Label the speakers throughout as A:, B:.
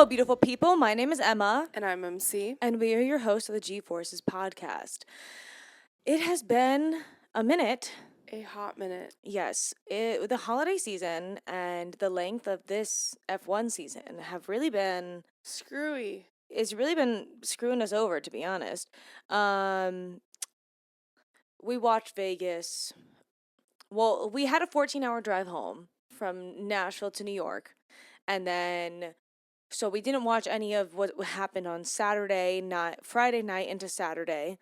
A: beautiful people. My name is Emma.
B: And I'm MC.
A: And we are your hosts of the G-Forces podcast. It has been a minute.
B: A hot minute.
A: Yes. The holiday season and the length of this F1 season have really been...
B: Screwy.
A: It's really been screwing us over, to be honest. We watched Vegas. Well, we had a 14-hour drive home from Nashville to New York. And then... So we didn't watch any of what happened on Friday night into Saturday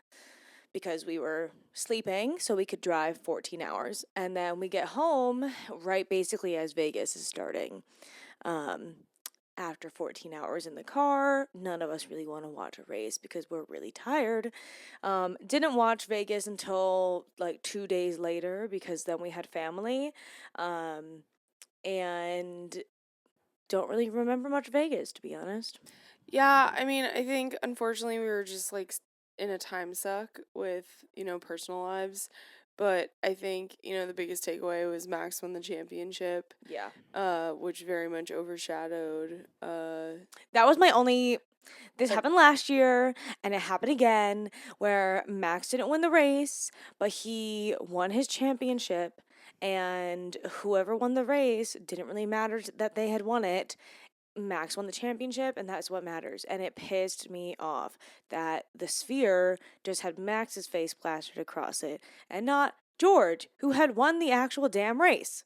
A: because we were sleeping so we could drive 14 hours. And then we get home right basically as Vegas is starting. After 14 hours in the car, none of us really want to watch a race because we're really tired. Didn't watch Vegas until like 2 days later because then we had family. And... don't really remember much Vegas, to be honest.
B: Yeah, I mean, I think, unfortunately, we were just, like, in a time suck with, personal lives. But I think, the biggest takeaway was Max won the championship.
A: Yeah.
B: Which very much overshadowed,
A: That was my only... This happened last year, and it happened again, where Max didn't win the race, but he won his championship. And whoever won the race didn't really matter that they had won it. Max won the championship, and that's what matters. And it pissed me off that the sphere just had Max's face plastered across it, and not George, who had won the actual damn race.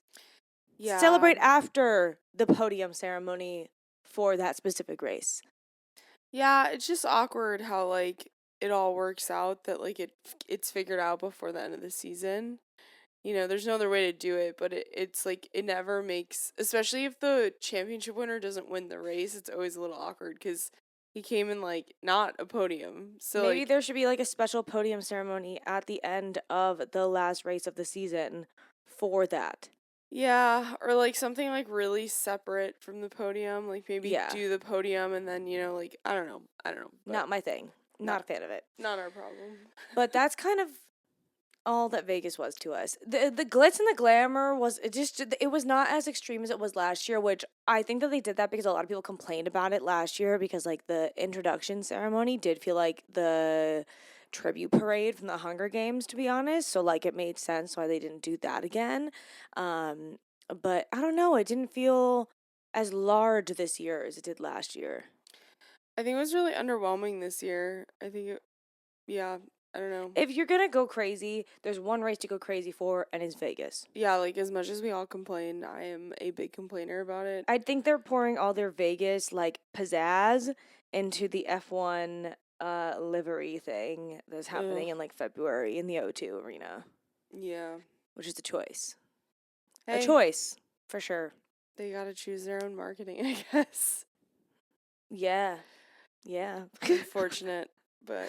B: Yeah.
A: Celebrate after the podium ceremony for that specific race.
B: Yeah, it's just awkward how, like, it all works out, that, like, it's figured out before the end of the season. There's no other way to do it, but it's like, it never makes, especially if the championship winner doesn't win the race, it's always a little awkward because he came in, like, not a podium. So
A: maybe
B: like,
A: there should be, like, a special podium ceremony at the end of the last race of the season for that.
B: Yeah, or, like, something, like, really separate from the podium. Like, maybe do the podium and then, like, I don't know.
A: Not my thing. Not a fan of it.
B: Not our problem.
A: But that's kind of all that Vegas was to us. The glitz and the glamour it was not as extreme as it was last year, which I think that they did that because a lot of people complained about it last year because, like, the introduction ceremony did feel like the tribute parade from the Hunger Games, to be honest. So, like, it made sense why they didn't do that again. But I don't know, it didn't feel as large this year as it did last year.
B: I think it was really underwhelming this year. I think I don't know.
A: If you're gonna go crazy, there's one race to go crazy for, and it's Vegas.
B: Yeah, like, as much as we all complain, I am a big complainer about it.
A: I think they're pouring all their Vegas, like, pizzazz into the F1 livery thing that's happening in, like, February in the O2 arena.
B: Yeah.
A: Which is a choice.
B: Hey,
A: a choice, for sure.
B: They gotta choose their own marketing, I guess.
A: Yeah. Yeah.
B: Unfortunate, but...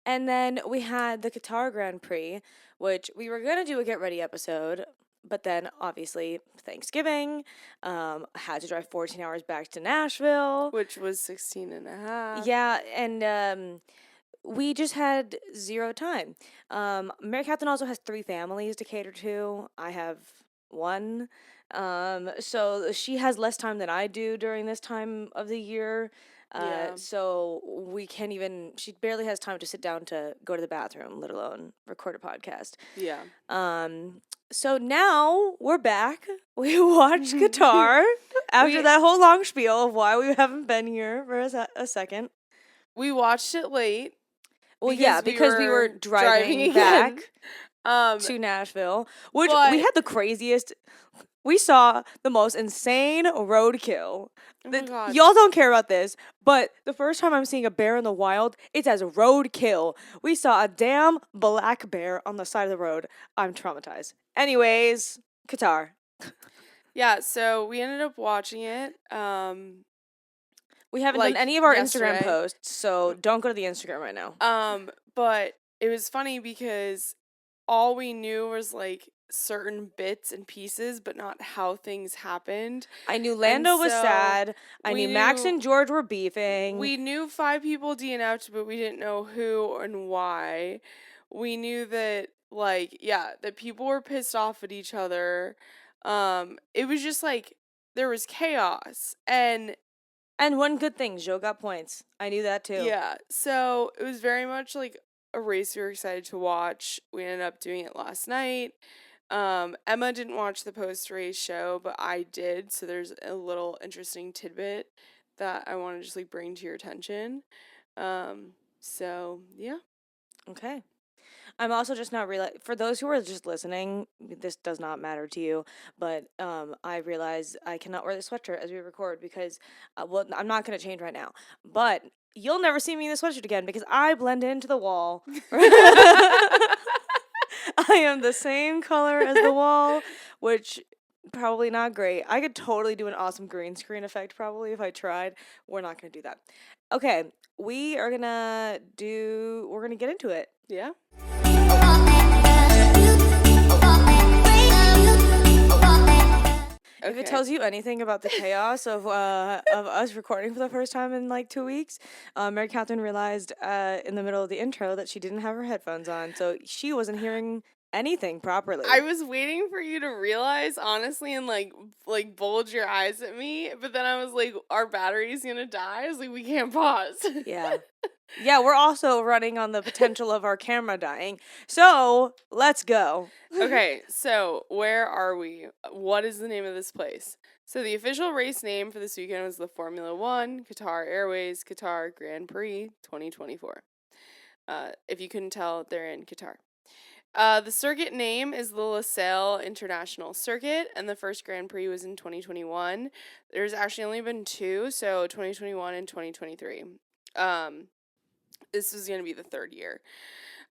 A: And then we had the Qatar Grand Prix, which we were going to do a get ready episode, but then obviously Thanksgiving, had to drive 14 hours back to Nashville.
B: Which was 16 and a half.
A: Yeah, and we just had zero time. Mary Catherine also has 3 families to cater to. I have 1. So she has less time than I do during this time of the year. So we can't even, she barely has time to sit down to go to the bathroom, let alone record a podcast.
B: Yeah.
A: So now we're back. We watched Qatar after that whole long spiel of why we haven't been here for a second.
B: We watched it late.
A: Well, because we were driving back to Nashville, which we had the craziest. We saw the most insane roadkill.
B: Oh my God.
A: Y'all don't care about this, but the first time I'm seeing a bear in the wild, it's as roadkill. We saw a damn black bear on the side of the road. I'm traumatized. Anyways, Qatar.
B: Yeah, so we ended up watching it.
A: We haven't done any of our Instagram posts, so don't go to the Instagram right now.
B: But it was funny because all we knew was, like, certain bits and pieces, but not how things happened.
A: I knew Lando was sad. I knew Max and George were beefing.
B: We knew 5 people DNF'd, but we didn't know who and why. We knew that, like, that people were pissed off at each other. It was just, like, there was chaos. And
A: one good thing, Joe got points. I knew that too.
B: yeah, so it was very much like a race we were excited to watch. We ended up doing it last night. Emma didn't watch the post-race show, but I did, so there's a little interesting tidbit that I want to just like bring to your attention. So yeah.
A: Okay. I'm also just not for those who are just listening, this does not matter to you, but I realize I cannot wear the sweatshirt as we record because well, I'm not going to change right now. But you'll never see me in the sweatshirt again because I blend into the wall. I am the same color as the wall, which probably not great. I could totally do an awesome green screen effect probably if I tried. We're not going to do that. Okay, we're going to get into it.
B: Yeah.
A: If it tells you anything about the chaos of us recording for the first time in like 2 weeks, Mary Catherine realized in the middle of the intro that she didn't have her headphones on, so she wasn't hearing anything properly.
B: I was waiting for you to realize, honestly, and like bulge your eyes at me, but then I was like, our battery's gonna die. I was like, we can't pause.
A: Yeah. Yeah, we're also running on the potential of our camera dying. So, let's go.
B: Okay, so where are we? What is the name of this place? So the official race name for this weekend was the Formula One Qatar Airways Qatar Grand Prix 2024. If you couldn't tell, they're in Qatar. The circuit name is the Losail International Circuit, and the first Grand Prix was in 2021. There's actually only been two, so 2021 and 2023. This is going to be the third year.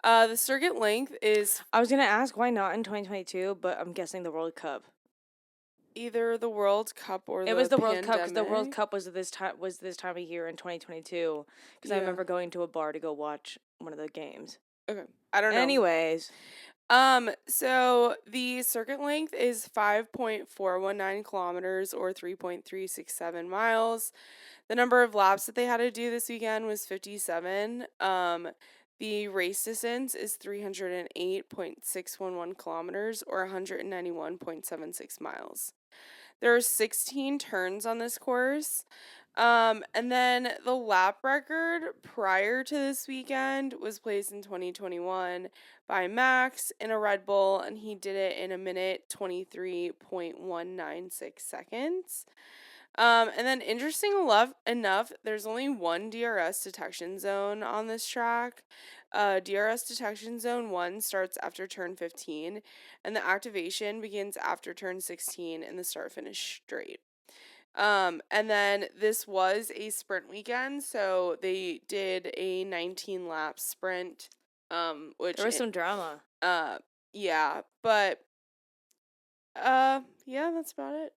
B: The circuit length is...
A: I was going to ask why not in 2022, but I'm guessing the World Cup.
B: Either the World Cup or
A: it was the
B: pandemic.
A: World Cup because the World Cup was this time of year in 2022. Because I remember going to a bar to go watch one of the games.
B: Okay, I don't know.
A: Anyways,
B: so the circuit length is 5.419 kilometers or 3.367 miles. The number of laps that they had to do this weekend was 57. The race distance is 308.611 kilometers or 191.76 miles. There are 16 turns on this course. And then the lap record prior to this weekend was placed in 2021 by Max in a Red Bull, and he did it in 1:23.196 seconds. And then interesting enough, there's only one DRS detection zone on this track. DRS detection zone 1 starts after turn 15, and the activation begins after turn 16 and the start-finish straight. And then this was a sprint weekend, so they did a 19-lap sprint, which...
A: There was some drama.
B: Yeah, but, yeah, that's about it.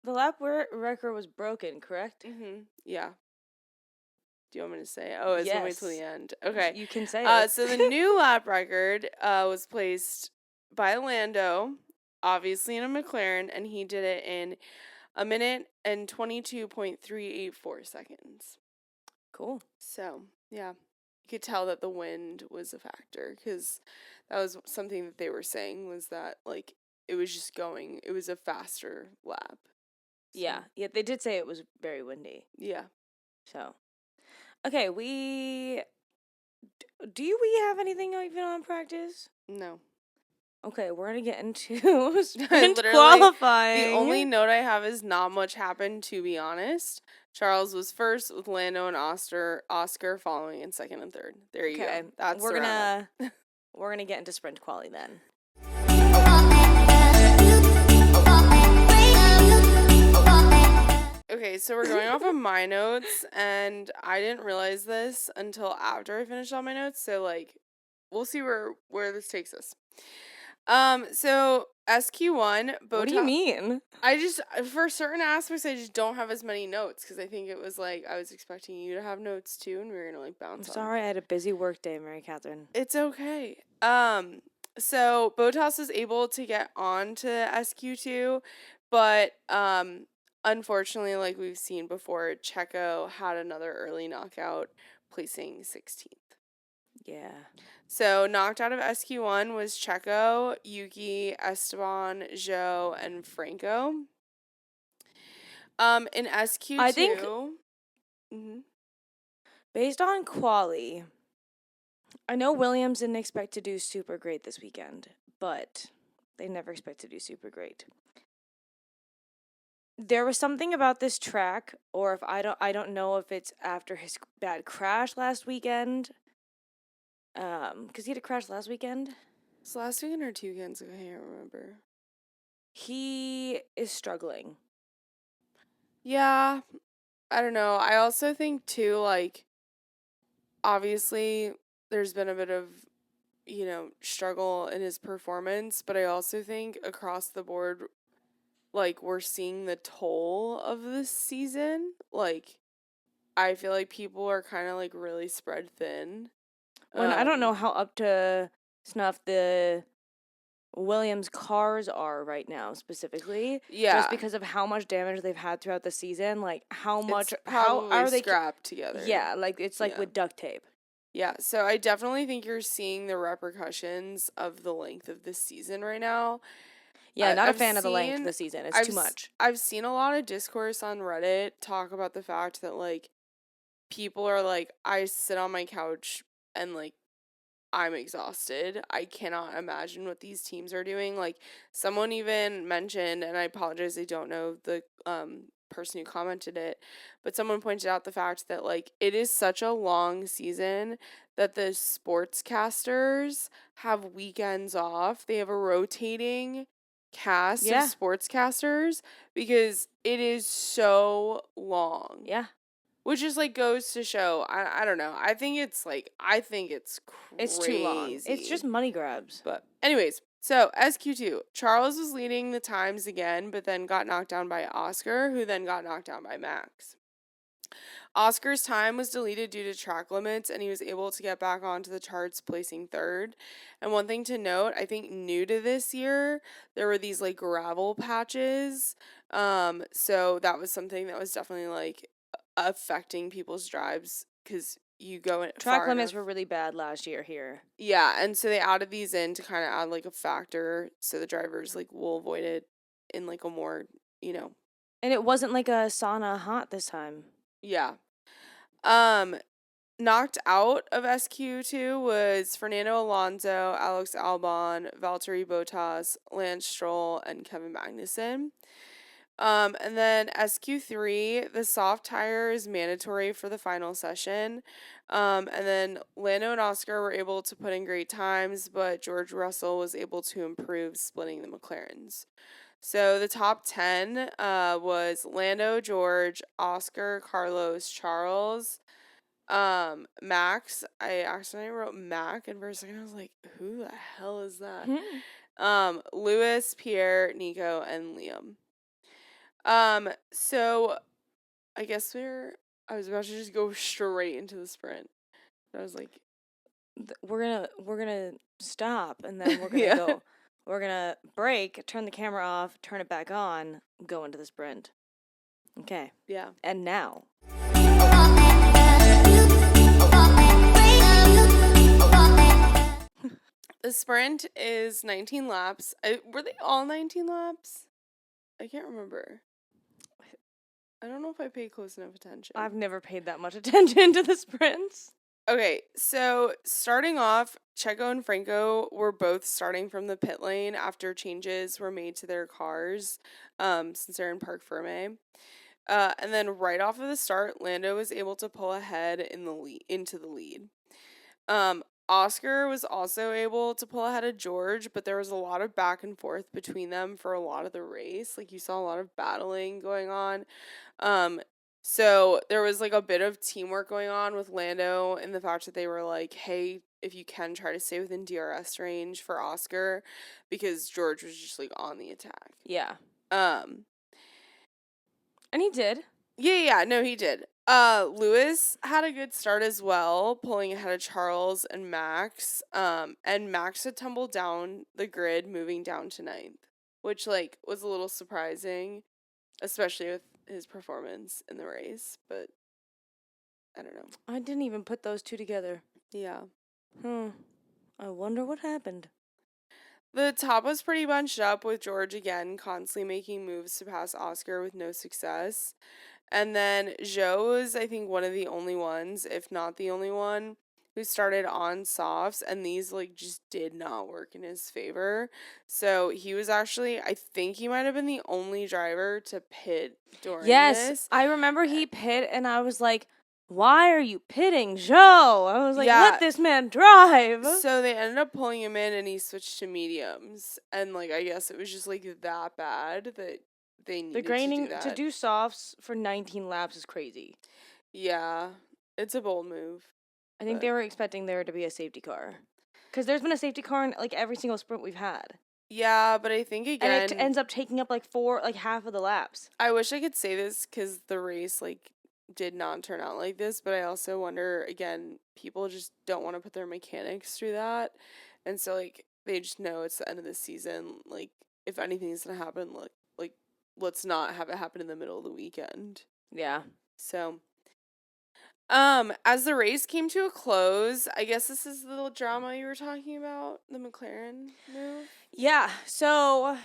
A: The lap record was broken, correct?
B: Mm-hmm. Yeah. Do you want me to say it? Oh, it's wait till the end. Okay.
A: You can say it.
B: So the new lap record was placed by Lando, obviously in a McLaren, and he did it in 1:22.384 seconds.
A: Cool.
B: So, yeah. You could tell that the wind was a factor, because that was something that they were saying, was that, like, it was a faster lap. So.
A: Yeah, they did say it was very windy.
B: Yeah.
A: So, okay, do we have anything even on practice?
B: No.
A: Okay, we're gonna get into sprint qualifying.
B: The only note I have is not much happened, to be honest. Charles was first, with Lando and Oscar following in second and third. There you go. That's
A: we're gonna get into sprint quali then.
B: Okay, so we're going off of my notes, and I didn't realize this until after I finished all my notes, so, like, we'll see where this takes us. So, SQ1, Bottas...
A: What do you mean?
B: I just, for certain aspects, I just don't have as many notes, because I think it was, like, I was expecting you to have notes, too, and we were gonna, like, bounce
A: I'm sorry, I had a busy work day, Mary Catherine.
B: It's okay. So, Bottas was able to get on to SQ2, but, unfortunately, like we've seen before, Checo had another early knockout, placing 16th.
A: Yeah.
B: So, knocked out of SQ1 was Checo, Yuki, Esteban, Zhou, and Franco. In SQ2,
A: I think
B: mhm.
A: based on quali, I know Williams didn't expect to do super great this weekend, but they never expect to do super great. There was something about this track, or if I don't know if it's after his bad crash last weekend. Because he had a crash last weekend.
B: It's last weekend or 2 weekends ago, I can't remember.
A: He is struggling.
B: Yeah, I don't know. I also think too, like, obviously there's been a bit of, struggle in his performance, but I also think across the board, like, we're seeing the toll of this season. Like, I feel like people are kind of like really spread thin.
A: When I don't know how up to snuff the Williams cars are right now specifically,
B: Yeah,
A: just because of how much damage they've had throughout the season. Like
B: it's
A: how
B: probably
A: are they?
B: scrapped together.
A: Yeah, like it's like
B: Yeah.
A: with duct tape.
B: Yeah, so I definitely think you're seeing the repercussions of the length of this season right now.
A: Yeah, not a
B: I've
A: fan of the length of
B: seen
A: the season. It's
B: I've
A: too
B: s-
A: much.
B: I've seen a lot of discourse on Reddit talk about the fact that like people are like, I sit on my couch and like I'm exhausted. I cannot imagine what these teams are doing. Like someone even mentioned, and I apologize, I don't know the person who commented it, but someone pointed out the fact that like it is such a long season that the sportscasters have weekends off. They have a rotating cast of
A: Yeah.
B: sportscasters because it is so long.
A: Yeah.
B: Which just like goes to show, I don't know. I think it's crazy.
A: It's too long. It's just money grabs.
B: But anyways, so SQ2, Charles was leading the times again, but then got knocked down by Oscar, who then got knocked down by Max. Oscar's time was deleted due to track limits, and he was able to get back onto the charts, placing third. And one thing to note, I think new to this year, there were these like gravel patches. So that was something that was definitely like affecting people's drives because you go in
A: Track
B: far
A: limits
B: enough.
A: were really bad last year here.
B: Yeah, and so they added these in to kind of add like a factor so the drivers like will avoid it in like a more,
A: And it wasn't like a sauna hot this time.
B: yeah. Um Knocked out of SQ2 was Fernando Alonso, Alex Albon, Valtteri Bottas, Lance Stroll, and Kevin Magnussen. And then SQ3, the soft tire is mandatory for the final session. And then Lando and Oscar were able to put in great times, but George Russell was able to improve, splitting the McLarens. So the top 10 was Lando, George, Oscar, Carlos, Charles, Max. I accidentally wrote Mac, and for a second I was like, who the hell is that? Lewis, Pierre, Nico, and Liam. So I guess I was about to just go straight into the sprint. But I was like,
A: We're gonna stop and then we're gonna
B: Yeah.
A: go. We're gonna break, turn the camera off, turn it back on, go into the sprint. Okay.
B: yeah.
A: And now.
B: The sprint is 19 laps. Were they all 19 laps? I can't remember. I don't know if I paid close enough attention.
A: I've never paid that much attention to the sprints.
B: Okay, so starting off, Checo and Franco were both starting from the pit lane after changes were made to their cars, since they're in Parc Ferme. And then right off of the start, Lando was able to pull ahead into the lead. Oscar was also able to pull ahead of George, but there was a lot of back and forth between them for a lot of the race. Like you saw a lot of battling going on. So there was like a bit of teamwork going on with Lando and the fact that they were like, hey, if you can try to stay within DRS range for Oscar, because George was just like on the attack.
A: Yeah.
B: And
A: he did.
B: Yeah, no, he did. Lewis had a good start as well, pulling ahead of Charles and Max. And Max had tumbled down the grid, moving down to 9th, which like was a little surprising, especially with his performance in the race, but I don't know.
A: I didn't even put those two together.
B: Yeah.
A: I wonder what happened.
B: The top was pretty bunched up with George again, constantly making moves to pass Oscar with no success. And then Zhou was, I think, one of the only ones, if not the only one, who started on softs, and these like just did not work in his favor. So he was actually, I think he might have been the only driver to pit during
A: Yes,
B: this.
A: I remember he pit, and I was like, why are you pitting Joe? I was like,
B: Yeah.
A: let this man drive.
B: So they ended up pulling him in, and he switched to mediums, and like I guess it was just like that bad that they
A: The
B: needed
A: graining
B: to do that.
A: softs for 19 laps is crazy.
B: Yeah, it's a bold move.
A: I think they were expecting there to be a safety car. Because there's been a safety car in like every single sprint we've had.
B: Yeah, but I think again,
A: And it ends up taking up like half of the laps.
B: I wish I could say this because the race like did not turn out like this, but I also wonder again, people just don't want to put their mechanics through that, and so like they just know it's the end of the season. Like if anything's gonna happen, like let's not have it happen in the middle of the weekend.
A: Yeah.
B: So as the race came to a close, I guess this is the little drama you were talking about, the McLaren move.
A: Yeah. So,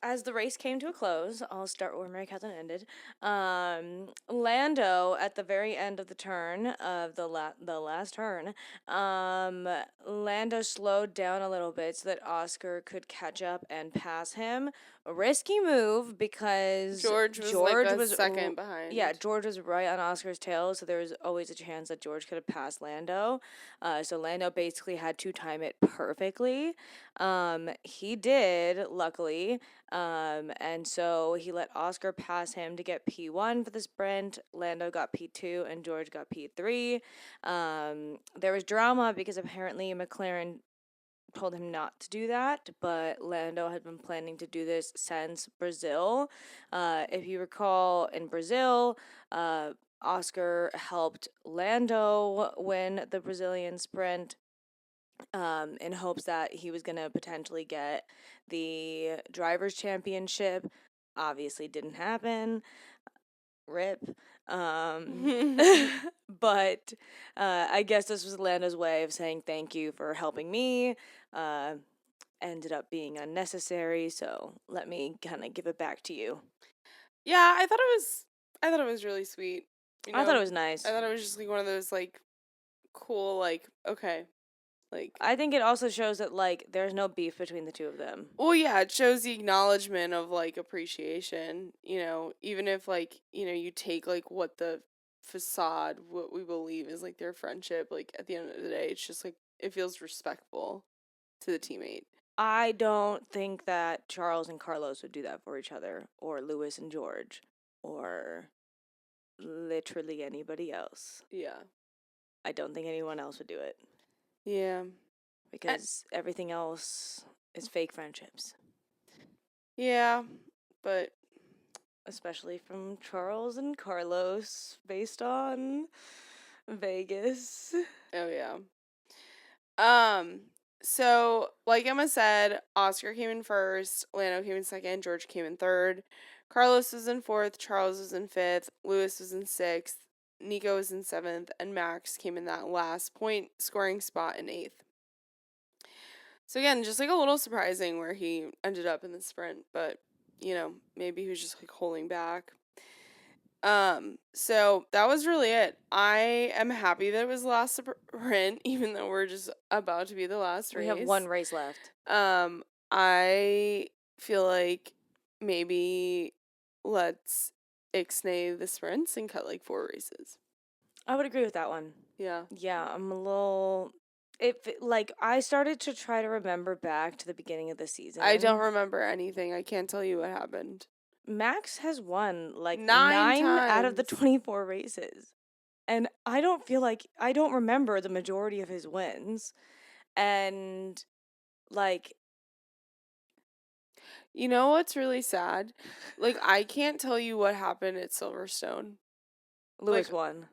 A: as the race came to a close, I'll start where Mary Catherine ended. Lando at the very end of the turn of the last turn, Lando slowed down a little bit so that Oscar could catch up and pass him. A risky move because
B: George was second behind.
A: Yeah, George was right on Oscar's tail, so there was always a chance that George could have passed Lando. So Lando basically had to time it perfectly. He did, luckily. And so he let Oscar pass him to get P1 for the sprint. Lando got P2 and George got P3. There was drama because apparently McLaren told him not to do that, but Lando had been planning to do this since Brazil. If you recall, in Brazil, Oscar helped Lando win the Brazilian sprint in hopes that he was going to potentially get the Drivers' Championship. Obviously, didn't happen. Rip. But I guess this was Lando's way of saying thank you for helping me. Ended up being unnecessary, so let me kind of give it back to you.
B: Yeah, I thought it was really sweet. You know,
A: I thought it was nice.
B: I thought it was just like one of those like cool like okay. Like
A: I think it also shows that like there's no beef between the two of them.
B: well, yeah, it shows the acknowledgement of like appreciation, even if like, you take like what the facade, what we believe is like their friendship, like at the end of the day, it's just like it feels respectful to the teammate.
A: I don't think that Charles and Carlos would do that for each other, or Lewis and George, or literally anybody else.
B: Yeah.
A: I don't think anyone else would do it.
B: Yeah.
A: Because everything else is fake friendships.
B: Yeah, but
A: especially from Charles and Carlos based on Vegas.
B: Oh yeah. So like Emma said, Oscar came in first, Lando came in second, George came in third, Carlos was in fourth, Charles was in fifth, Lewis was in sixth, Nico was in seventh, and Max came in that last point scoring spot in eighth. So again, just like a little surprising where he ended up in the sprint, but maybe he was just like holding back. So that was really it. I am happy that it was the last sprint, even though we're just about to be the last race.
A: We have one race left.
B: I feel like maybe let's ixnay the sprints and cut like 4 races.
A: I would agree with that one.
B: Yeah.
A: Yeah, I'm a little... I started to try to remember back to the beginning of the season.
B: I don't remember anything. I can't tell you what happened.
A: Max has won like
B: 9
A: out of the
B: times.
A: 24 races. And I don't remember the majority of his wins. And like,
B: you know what's really sad? Like, I can't tell you what happened at Silverstone.
A: Lewis won.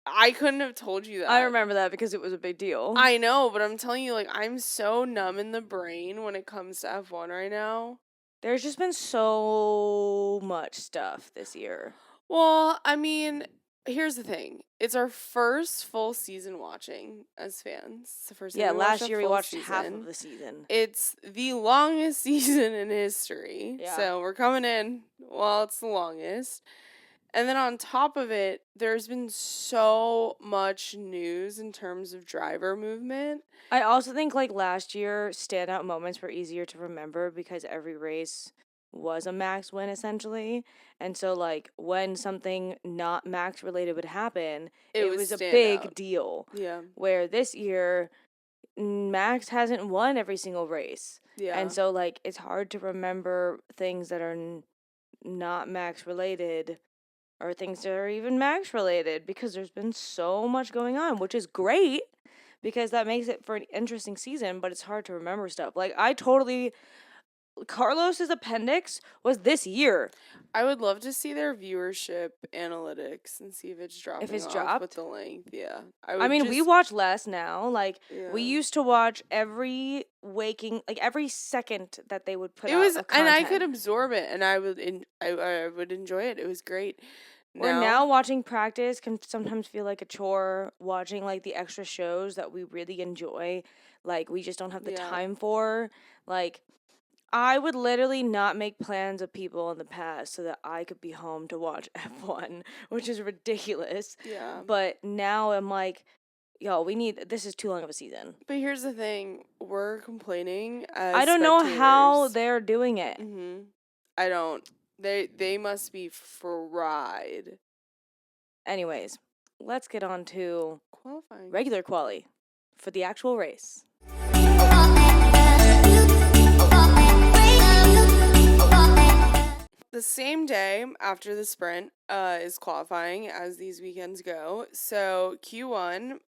B: I couldn't have told you that.
A: I remember that because it was a big deal.
B: I know, but I'm telling you, like, I'm so numb in the brain when it comes to F1 right now.
A: There's just been so much stuff this year.
B: Well, I mean, Here's the thing. It's our first full season watching as fans. It's the first time
A: Yeah,
B: we watched
A: last
B: a
A: year we
B: full
A: watched half of
B: season.
A: the season.
B: It's the longest season in history.
A: Yeah.
B: So we're coming in while it's the longest. And then on top of it, there's been so much news in terms of driver movement.
A: I also think like last year, standout moments were easier to remember because every race was a Max win essentially. And so like when something not Max related would happen,
B: It
A: it
B: was
A: was a
B: standout.
A: big deal.
B: Yeah.
A: Where this year Max hasn't won every single race.
B: Yeah.
A: And so like it's hard to remember things that are not Max related or things that are even Max related because there's been so much going on, which is great because that makes it for an interesting season, but it's hard to remember stuff. Like Carlos's appendix was this year.
B: I would love to see their viewership analytics and see if it's dropping
A: it's
B: off with
A: dropped.
B: the length. Yeah.
A: I mean, we watch less now. Like we
B: Yeah.
A: used to watch every every second that they would put
B: It
A: out
B: was,
A: of
B: and I could
A: content.
B: absorb it, and I would enjoy it. It was great.
A: Where now watching practice can sometimes feel like a chore. Watching like the extra shows that we really enjoy, like we just don't have the
B: Yeah.
A: time for. Like I would literally not make plans with people in the past so that I could be home to watch F1, which is ridiculous.
B: Yeah.
A: But now I'm like, yo, this is too long of a season.
B: But here's the thing: we're complaining as
A: I don't know how
B: spectators.
A: they're doing it.
B: I don't. They must be fried.
A: Anyways, let's get on to
B: Qualifying.
A: regular quali for the actual race.
B: The same day after the sprint is qualifying as these weekends go. So Q1,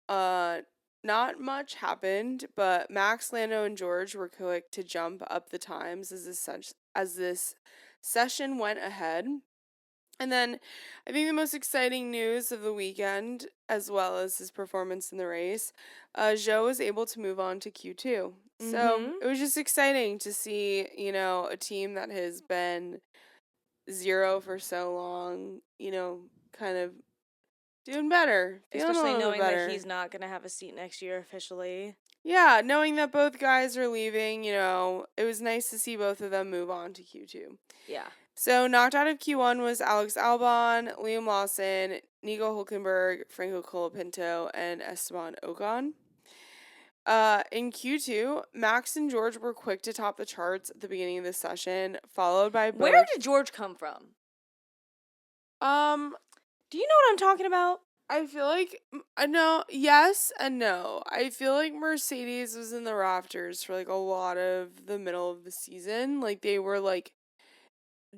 B: not much happened, but Max, Lando, and George were quick to jump up the times as this session went ahead. And then I think the most exciting news of the weekend, as well as his performance in the race, Zhou was able to move on to Q2. So it was just exciting to see, a team that has been zero for so long, kind of doing better.
A: Especially knowing that he's not going to have a seat next year officially.
B: Yeah, knowing that both guys are leaving, it was nice to see both of them move on to Q2.
A: Yeah.
B: So knocked out of Q1 was Alex Albon, Liam Lawson, Nico Hulkenberg, Franco Colapinto, and Esteban Ocon. In Q2, Max and George were quick to top the charts at the beginning of the session, followed by both.
A: Where did George come from? Do you know what I'm talking about?
B: I feel like no, yes and no. I feel like Mercedes was in the rafters for like a lot of the middle of the season. Like they were like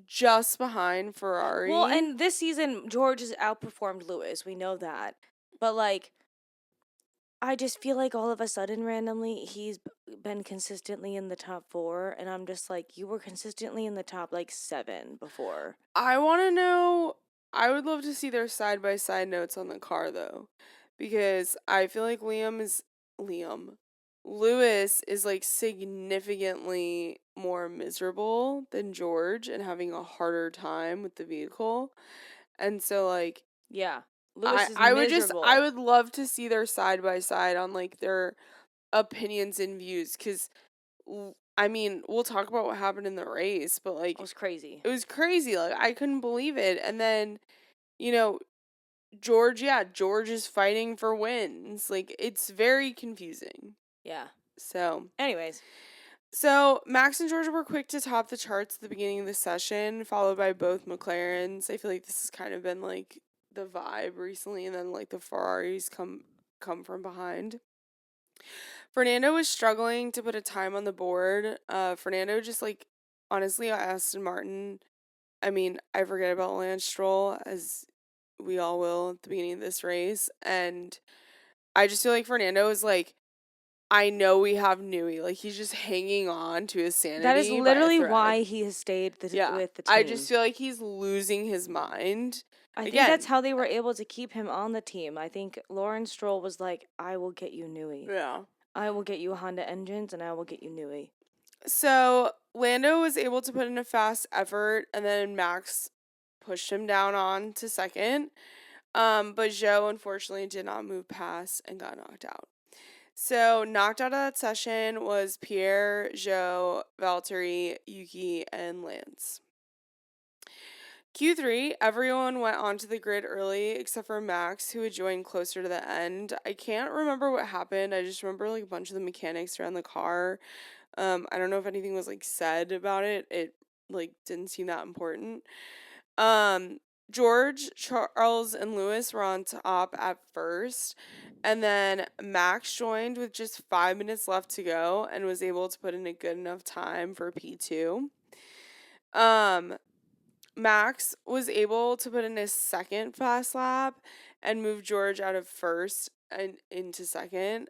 B: just behind Ferrari.
A: Well, and this season George has outperformed Lewis. We know that. But like I just feel like all of a sudden randomly he's been consistently in the top 4 and I'm just like you were consistently in the top like 7 before.
B: I want to know, I would love to see their side-by-side notes on the car though, because I feel like Lewis is like significantly more miserable than George and having a harder time with the vehicle. And so like
A: yeah, Lewis is miserable.
B: I would love to see their side by side on like their opinions and views, cuz I mean, we'll talk about what happened in the race, but like
A: it was crazy.
B: It was crazy. Like I couldn't believe it. And then, George is fighting for wins. Like it's very confusing.
A: Yeah.
B: So,
A: anyways,
B: Max and George were quick to top the charts at the beginning of the session, followed by both McLarens. I feel like this has kind of been like the vibe recently, and then like the Ferraris come from behind. Fernando was struggling to put a time on the board. Fernando just like honestly, Aston Martin. I mean, I forget about Lance Stroll, as we all will at the beginning of this race, and I just feel like Fernando is like, I know we have Newey. Like, he's just hanging on to his sanity.
A: That is literally why he has stayed with the team.
B: I just feel like he's losing his mind.
A: I think that's how they were able to keep him on the team. I think Lawrence Stroll was like, I will get you Newey.
B: Yeah.
A: I will get you Honda engines, and I will get you Newey.
B: So, Lando was able to put in a fast effort, and then Max pushed him down on to second. But Zhou unfortunately did not move past and got knocked out. So knocked out of that session was Pierre, Zhou, Valtteri, Yuki, and Lance. Q3, everyone went onto the grid early except for Max, who had joined closer to the end. I can't remember what happened. I just remember like a bunch of the mechanics around the car. I don't know if anything was like said about it. It like didn't seem that important. George, Charles, and Lewis were on top at first, and then Max joined with just 5 minutes left to go and was able to put in a good enough time for P2. Max was able to put in his second fast lap and move George out of first and into second,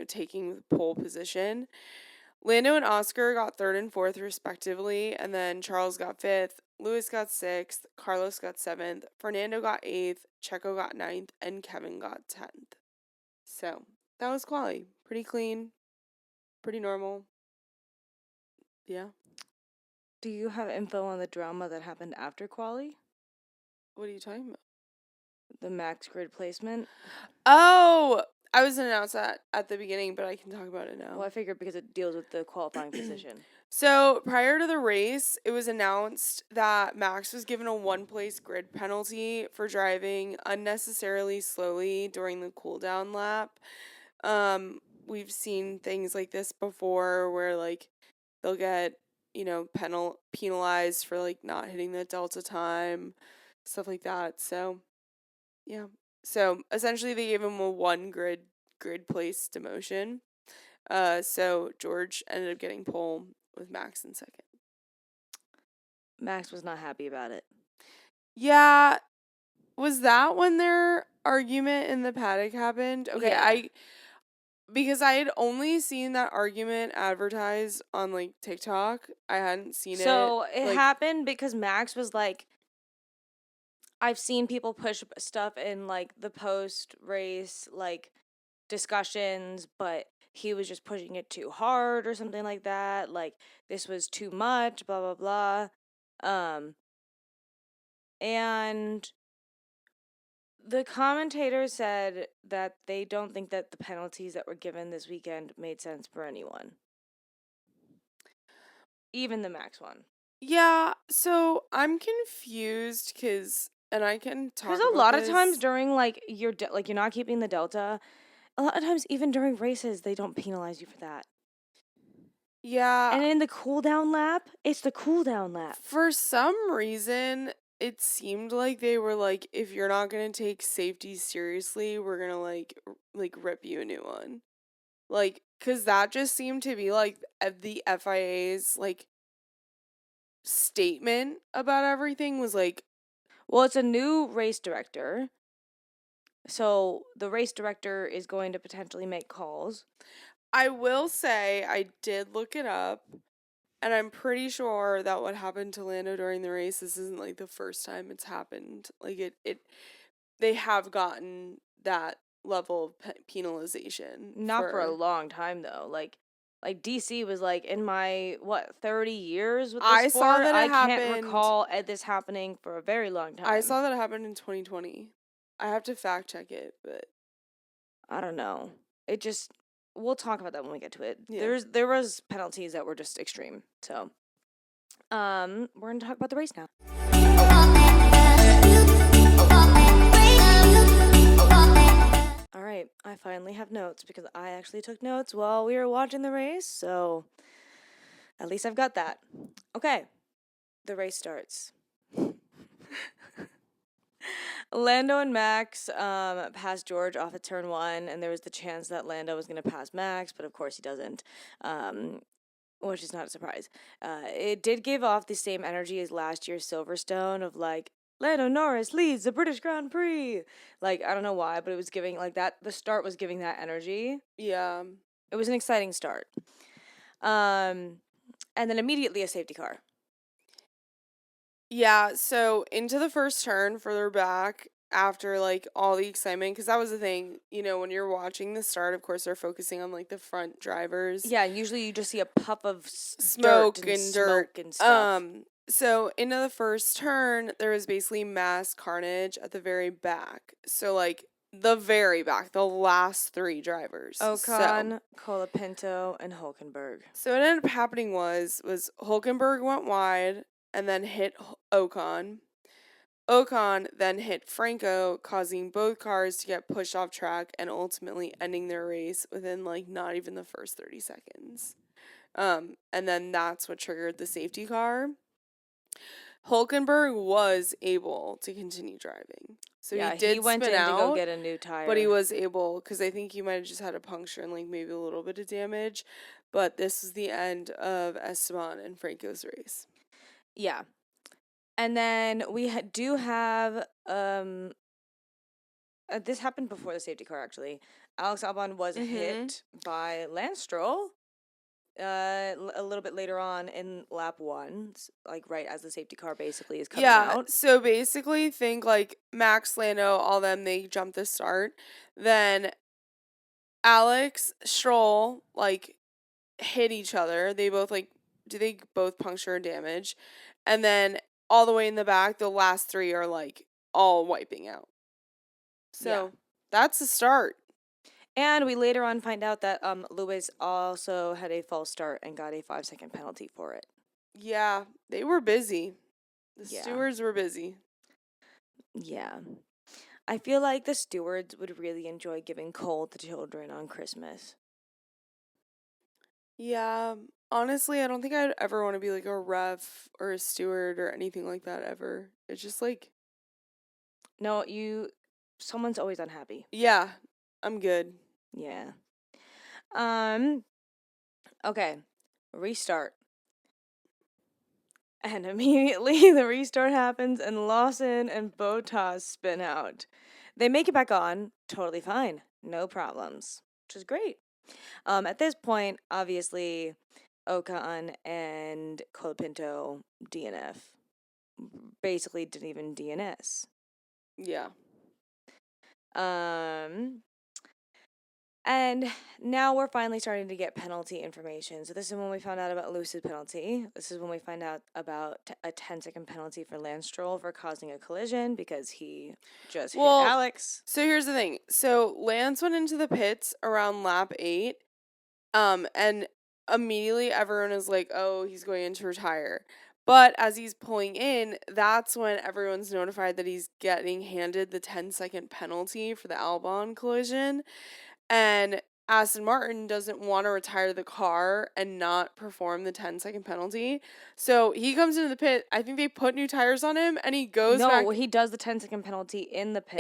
B: taking the pole position. Lando and Oscar got third and fourth respectively, and then Charles got fifth, Lewis got sixth, Carlos got seventh, Fernando got eighth, Checo got ninth, and Kevin got 10th. So that was quali. Pretty clean, pretty normal. Yeah.
A: Do you have info on the drama that happened after quali?
B: What are you talking about?
A: The max grid placement?
B: Oh, I was announced that at the beginning, but I can talk about it now.
A: Well, I figured because it deals with the qualifying position.
B: So prior to the race, it was announced that Max was given a 1-place grid penalty for driving unnecessarily slowly during the cooldown lap. We've seen things like this before where like they'll get, penalized for like not hitting the delta time, stuff like that. So, yeah. So essentially they gave him a 1 grid place demotion. So George ended up getting pole with Max in second.
A: Max was not happy about it.
B: Yeah. Was that when their argument in the paddock happened? Okay,
A: Yeah.
B: because I had only seen that argument advertised on like TikTok. I hadn't seen it.
A: So it happened because Max was like, I've seen people push stuff in like the post race like discussions, but he was just pushing it too hard or something like that. Like this was too much, blah blah blah. And the commentators said that they don't think that the penalties that were given this weekend made sense for anyone. Even the Max one.
B: Yeah, so I'm confused and I can talk about
A: Because a lot of times during like you're not keeping the delta, a lot of times even during races they don't penalize you for that.
B: Yeah.
A: And in the cooldown lap, it's the cooldown lap.
B: For some reason, it seemed like they were like, if you're not gonna take safety seriously, we're gonna like rip you a new one. Like, cause that just seemed to be like the FIA's like statement about everything was like,
A: well, it's a new race director. So the race director is going to potentially make calls.
B: I will say I did look it up, and I'm pretty sure that what happened to Lando during the race, this isn't like the first time it's happened. Like they have gotten that level of penalization.
A: Not for a long time though. Like DC was like in my 30 years with the
B: I
A: sport.
B: saw that
A: I
B: it
A: can't
B: happened.
A: recall this happening for a very long time.
B: I saw that it happened in 2020. I have to fact check it, but
A: I don't know. It just we'll talk about that when we get to it.
B: Yeah.
A: There was penalties that were just extreme. So we're gonna talk about the race now. All right, I finally have notes because I actually took notes while we were watching the race, so at least I've got that. Okay, the race starts. Lando and Max passed George off at turn 1, and there was the chance that Lando was going to pass Max, but of course he doesn't, which is not a surprise. It did give off the same energy as last year's Silverstone of like, Lando Norris leads the British Grand Prix. Like, I don't know why, but it was giving like that. The start was giving that energy.
B: Yeah.
A: It was an exciting start. And then immediately a safety car.
B: Yeah, so into the first turn further back after like all the excitement, because that was the thing, when you're watching the start, of course they're focusing on like the front drivers.
A: Yeah, usually you just see a puff of
B: smoke and dirt
A: and stuff.
B: So into the first turn, there was basically mass carnage at the very back. So like the very back, the last three drivers.
A: Ocon, Colapinto, and Hulkenberg.
B: So what ended up happening was Hulkenberg went wide and then hit Ocon. Ocon then hit Franco, causing both cars to get pushed off track and ultimately ending their race within like not even the first 30 seconds. And then that's what triggered the safety car. Hulkenberg was able to continue driving. So
A: Yeah,
B: he did
A: he went
B: spin
A: in to go
B: out,
A: get a new tire.
B: but he was able, because I think he might have just had a puncture and like maybe a little bit of damage. But this is the end of Esteban and Franco's race.
A: Yeah. And then we do have this happened before the safety car actually. Alex Albon was hit by Lance Stroll a little bit later on in lap 1, like right as the safety car basically is coming out.
B: So basically think like Max, Lando, all them, they jumped the start. Then Alex, Stroll, like hit each other. They both they both puncture and damage. And then all the way in the back, the last three are like all wiping out. So that's the start.
A: And we later on find out that Lewis also had a false start and got a 5-second penalty for it.
B: Yeah, they were busy. The stewards were busy.
A: Yeah. I feel like the stewards would really enjoy giving coal to children on Christmas.
B: Yeah, honestly, I don't think I'd ever want to be like a ref or a steward or anything like that ever. It's just like,
A: No, someone's always unhappy.
B: yeah, I'm good.
A: Yeah. Okay. Restart. And immediately the restart happens and Lawson and Bottas spin out. They make it back on, totally fine. No problems. Which is great. At this point, obviously, Ocon and Colapinto DNF. Basically didn't even DNS.
B: Yeah.
A: And now we're finally starting to get penalty information. So this is when we found out about Lewis's penalty. This is when we find out about a 10-second penalty for Lance Stroll for causing a collision because he just hit Alex.
B: So here's the thing. So Lance went into the pits around lap 8. And immediately everyone is like, "Oh, he's going in to retire." But as he's pulling in, that's when everyone's notified that he's getting handed the 10-second penalty for the Albon collision. And Aston Martin doesn't want to retire the car and not perform the 10-second penalty. So he comes into the pit. I think they put new tires on him and he goes back.
A: No, he does the 10-second penalty in the pit.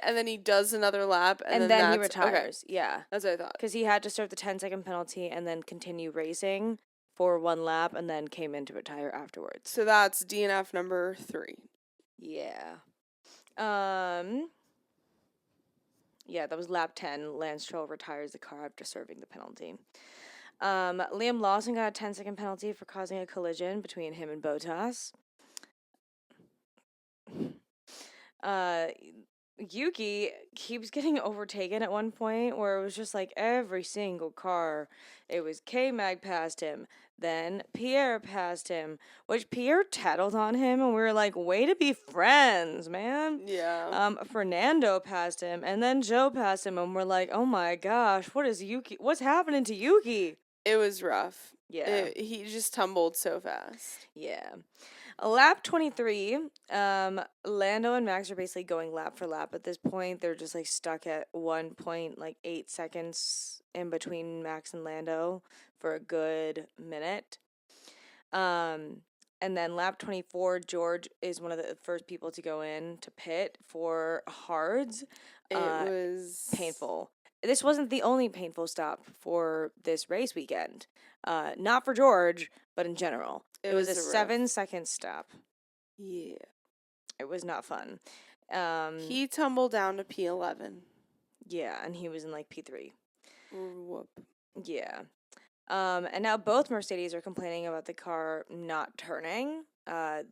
B: And then he does another lap. And
A: then he retires. Okay. Yeah.
B: That's what I thought.
A: Because he had to serve the 10-second penalty and then continue racing for 1 lap and then came in to retire afterwards.
B: So that's DNF number 3.
A: Yeah. Yeah, that was lap 10. Lance Stroll retires the car after serving the penalty. Liam Lawson got a 10-second penalty for causing a collision between him and Bottas. Yuki keeps getting overtaken at one point where it was just like every single car. It was K-Mag past him, then Pierre passed him, which Pierre tattled on him, and we were like, way to be friends, man.
B: Yeah.
A: Fernando passed him, and then Joe passed him, and we're like, oh my gosh, what's happening to Yuki?
B: It was rough.
A: Yeah.
B: He just tumbled so fast.
A: Yeah. Lap 23, Lando and Max are basically going lap for lap at this point. They're just like stuck at 1.8 seconds in between Max and Lando for a good minute. And then lap 24, George is one of the first people to go in to pit for hards.
B: It was
A: painful. This wasn't the only painful stop for this race weekend. Not for George, but in general. It was a 7-second stop.
B: Yeah.
A: It was not fun.
B: He tumbled down to P11.
A: Yeah, and he was in like P3.
B: Whoop.
A: Yeah. And now both Mercedes are complaining about the car not turning. I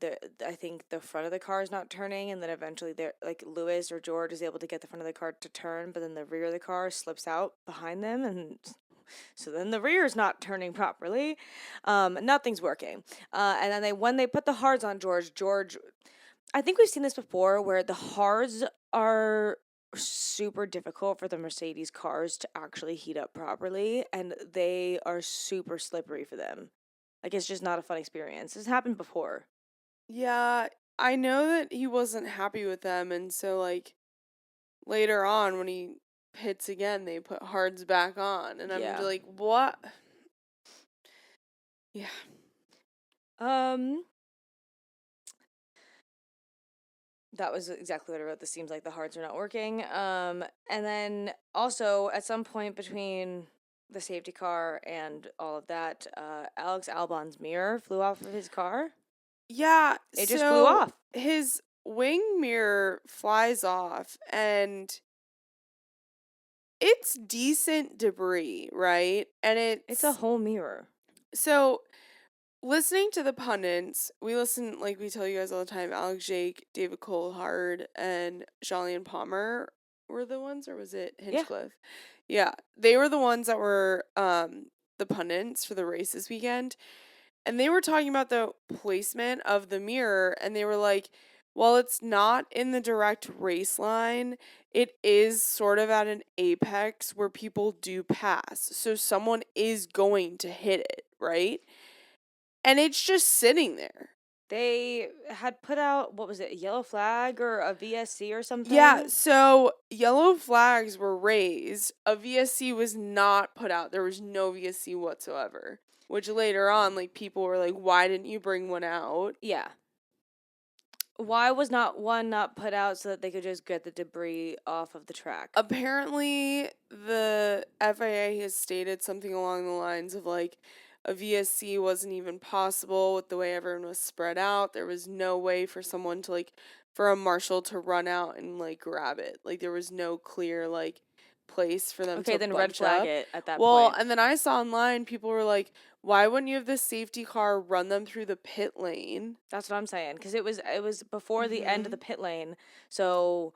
A: think the front of the car is not turning, and then eventually Lewis or George is able to get the front of the car to turn, but then the rear of the car slips out behind them, and So then the rear's not turning properly. Nothing's working. And then when they put the hards on George, I think we've seen this before where the hards are super difficult for the Mercedes cars to actually heat up properly, and they are super slippery for them. Like, it's just not a fun experience. This happened before.
B: Yeah, I know that he wasn't happy with them, and so like later on when he hits again, they put hards back on, and I'm
A: Yeah.
B: just like, what? Yeah.
A: Um, that was exactly what I wrote. This seems like the hards are not working. And then also at some point between the safety car and all of that, Alex Albon's mirror flew off of his car.
B: Yeah,
A: It just flew
B: so
A: off.
B: his wing mirror flies off, and it's decent debris, right? And
A: It's a whole mirror.
B: so listening to the pundits, we listen, like we tell you guys all the time, Alex Jake, David Coulthard, and Jolyon Palmer were the ones, or was it
A: Yeah.
B: Hinchcliffe? Yeah, they were the ones that were the pundits for the race this weekend. And they were talking about the placement of the mirror, and they were like, while it's not in the direct race line, it is sort of at an apex where people do pass. So someone is going to hit it, right? And it's just sitting there.
A: They had put out, what was it, a yellow flag or a VSC or something?
B: Yeah, so yellow flags were raised. A VSC was not put out. There was no VSC whatsoever. Which later on, like, people were like, why didn't you bring one out?
A: Yeah. Why was not one not put out so that they could just get the debris off of the track?
B: Apparently, the FIA has stated something along the lines of like a VSC wasn't even possible with the way everyone was spread out. There was no way for someone to like for a marshal to run out and like grab it. Like there was no clear like place for them
A: Okay,
B: to
A: then red
B: bunch
A: flag
B: up.
A: it at that
B: Well,
A: point.
B: and then I saw online people were like, why wouldn't you have the safety car run them through the pit lane?
A: That's what I'm saying, because it was before the end of the pit lane, so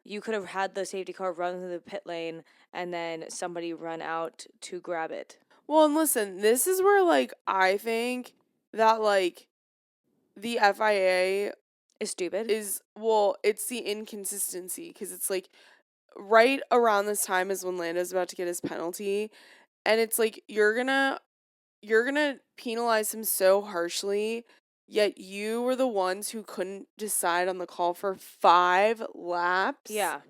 A: you could have had the safety car run through the pit lane and then somebody run out to grab it.
B: Well, and listen, this is where like I think that like the FIA
A: Is stupid.
B: it's the inconsistency because it's like right around this time is when Lando's about to get his penalty, and it's like you're gonna penalize him so harshly, yet you were the ones who couldn't decide on the call for 5 laps.
A: Yeah.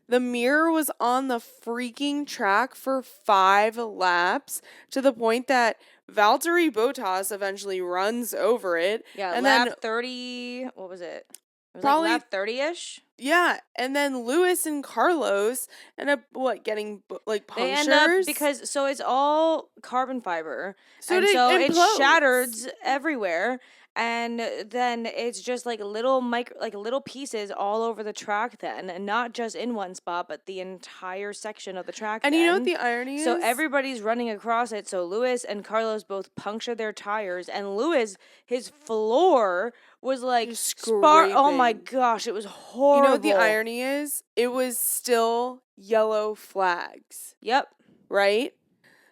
B: The mirror was on the freaking track for 5 laps to the point that Valtteri Bottas eventually runs over it.
A: Yeah,
B: And
A: lap
B: then
A: 30, what was it? It was
B: probably
A: like lap 30-ish.
B: yeah, and then Lewis and Carlos end up getting like
A: They
B: punctures.
A: end up because so it's all carbon fiber,
B: So
A: and
B: it
A: so it
B: implodes.
A: shatters everywhere, and then it's just like little pieces all over the track then, and not just in one spot, but the entire section of the track.
B: And
A: then.
B: you know what the irony is?
A: So everybody's running across it. So Lewis and Carlos both puncture their tires, and Lewis, his floor was like
B: Just
A: Oh my
B: scraping.
A: gosh, it was horrible.
B: You know what the irony is? It was still yellow flags,
A: Yep.
B: right?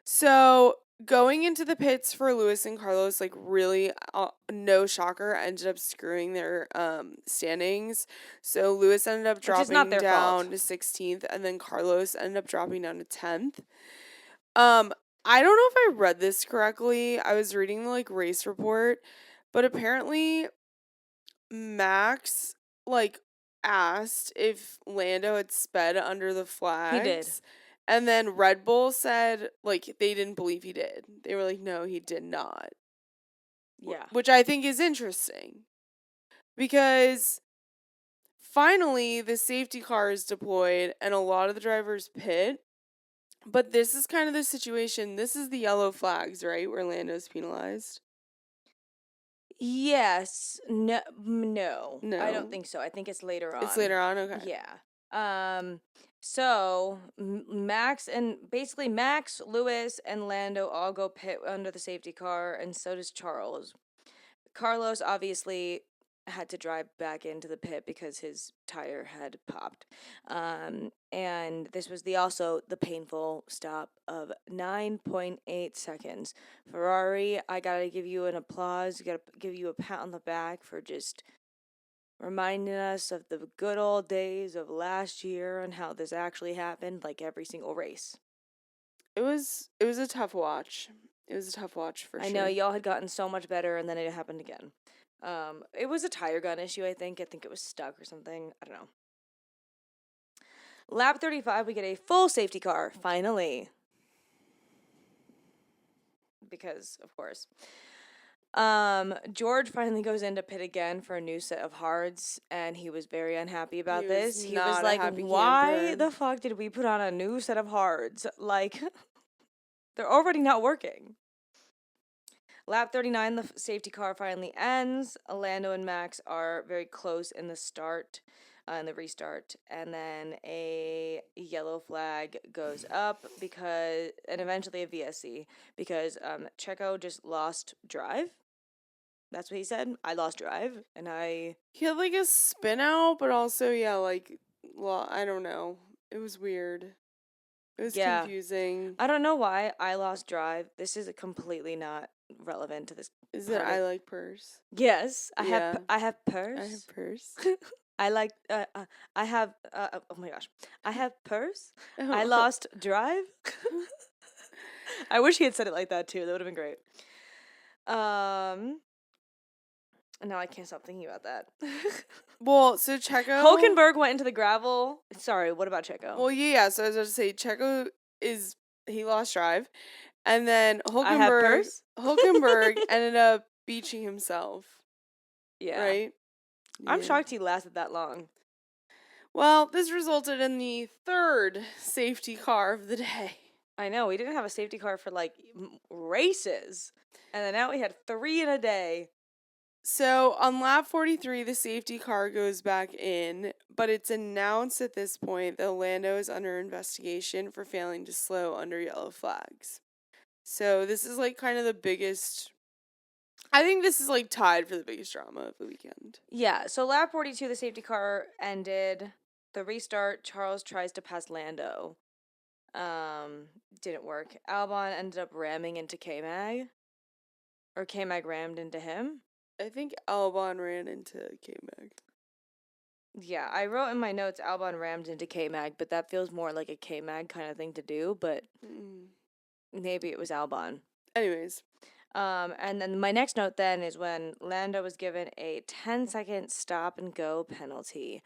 B: So going into the pits for Lewis and Carlos, like really, no shocker, ended up screwing their standings. So Lewis ended up
A: is
B: dropping
A: not their
B: down
A: fault.
B: to 16th, and then Carlos ended up dropping down to 10th. I don't know if I read this correctly. I was reading the like race report, but apparently Max like asked if Lando had sped under the flags.
A: He did.
B: And then Red Bull said like they didn't believe he did. They were like, no, he did not.
A: Yeah.
B: Which I think is interesting. Because finally the safety car is deployed and a lot of the drivers pit. But this is kind of the situation. This is the yellow flags, right? Where Lando's penalized.
A: Yes. No. No.
B: No.
A: I don't think so. I think it's later on.
B: It's later on? Okay.
A: Yeah. So Max, Lewis, and Lando all go pit under the safety car, and so does Charles. Carlos obviously had to drive back into the pit because his tire had popped. And this was also the painful stop of 9.8 seconds. Ferrari, I gotta give you an applause. Gotta give you a pat on the back for just reminding us of the good old days of last year and how this actually happened, like every single race.
B: It was a tough watch. It was a tough watch for
A: I
B: sure.
A: know y'all had gotten so much better, and then it happened again. It was a tire gun issue, I think. I think it was stuck or something. I don't know. Lap 35, we get a full safety car, finally. Because, of course. George finally goes into pit again for a new set of hards, and he was very unhappy about this. He was
B: not a
A: like,
B: happy
A: why
B: camper.
A: the fuck did we put on a new set of hards? Like, they're already not working. Lap 39, the safety car finally ends. Lando and Max are very close in the start, in the restart, and then a yellow flag goes up and eventually a VSC because Checo just lost drive. That's what he said. I lost drive, and
B: He had like a spin out, but also I don't know. It was weird. It was confusing.
A: I don't know why I lost drive. This is completely not relevant to this.
B: Is it I like purse?
A: Yes, I
B: Yeah.
A: have purse.
B: I have purse.
A: I like I have oh my gosh. I have purse. I lost drive. I wish he had said it like that too. That would have been great. Now I can't stop thinking about that.
B: Well, so Checo
A: Hulkenberg went into the gravel. Sorry, what about Checo?
B: Well, yeah, so I was about to say Checo he lost drive. And then
A: I have purse.
B: Hulkenberg ended up beaching himself.
A: Yeah.
B: Right?
A: I'm shocked he lasted that long.
B: Well, this resulted in the third safety car of the day.
A: I know, we didn't have a safety car for like races. And then now we had 3 in a day.
B: So on lap 43, the safety car goes back in, but it's announced at this point that Lando is under investigation for failing to slow under yellow flags. So this is like kind of the biggest. I think this is like tied for the biggest drama of the weekend.
A: Yeah, so lap 42, the safety car ended. The restart, Charles tries to pass Lando. Didn't work. Albon ended up ramming into K-Mag. Or K-Mag rammed into him.
B: I think Albon ran into K-Mag.
A: Yeah, I wrote in my notes Albon rammed into K-Mag, but that feels more like a K-Mag kind of thing to do, but maybe it was Albon.
B: Anyways.
A: And then my next note then is when Lando was given a 10-second stop and go penalty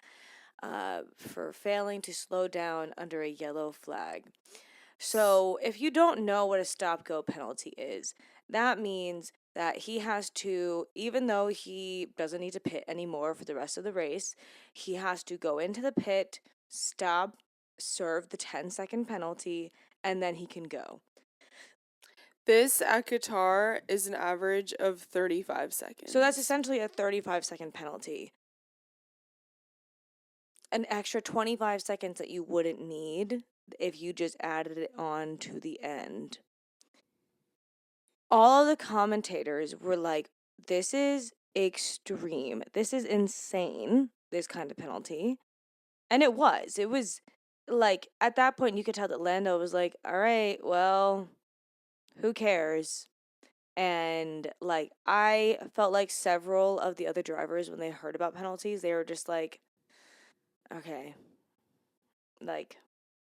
A: for failing to slow down under a yellow flag. So if you don't know what a stop-go penalty is, that means that he has to, even though he doesn't need to pit anymore for the rest of the race, he has to go into the pit, stop, serve the 10-second penalty, and then he can go.
B: This at Qatar is an average of 35 seconds.
A: So that's essentially a 35-second penalty. An extra 25 seconds that you wouldn't need if you just added it on to the end. All of the commentators were like, this is extreme. This is insane, this kind of penalty. And it was. It was like, at that point, you could tell that Lando was like, all right, well, who cares? And like, I felt like several of the other drivers, when they heard about penalties, they were just like, okay, like,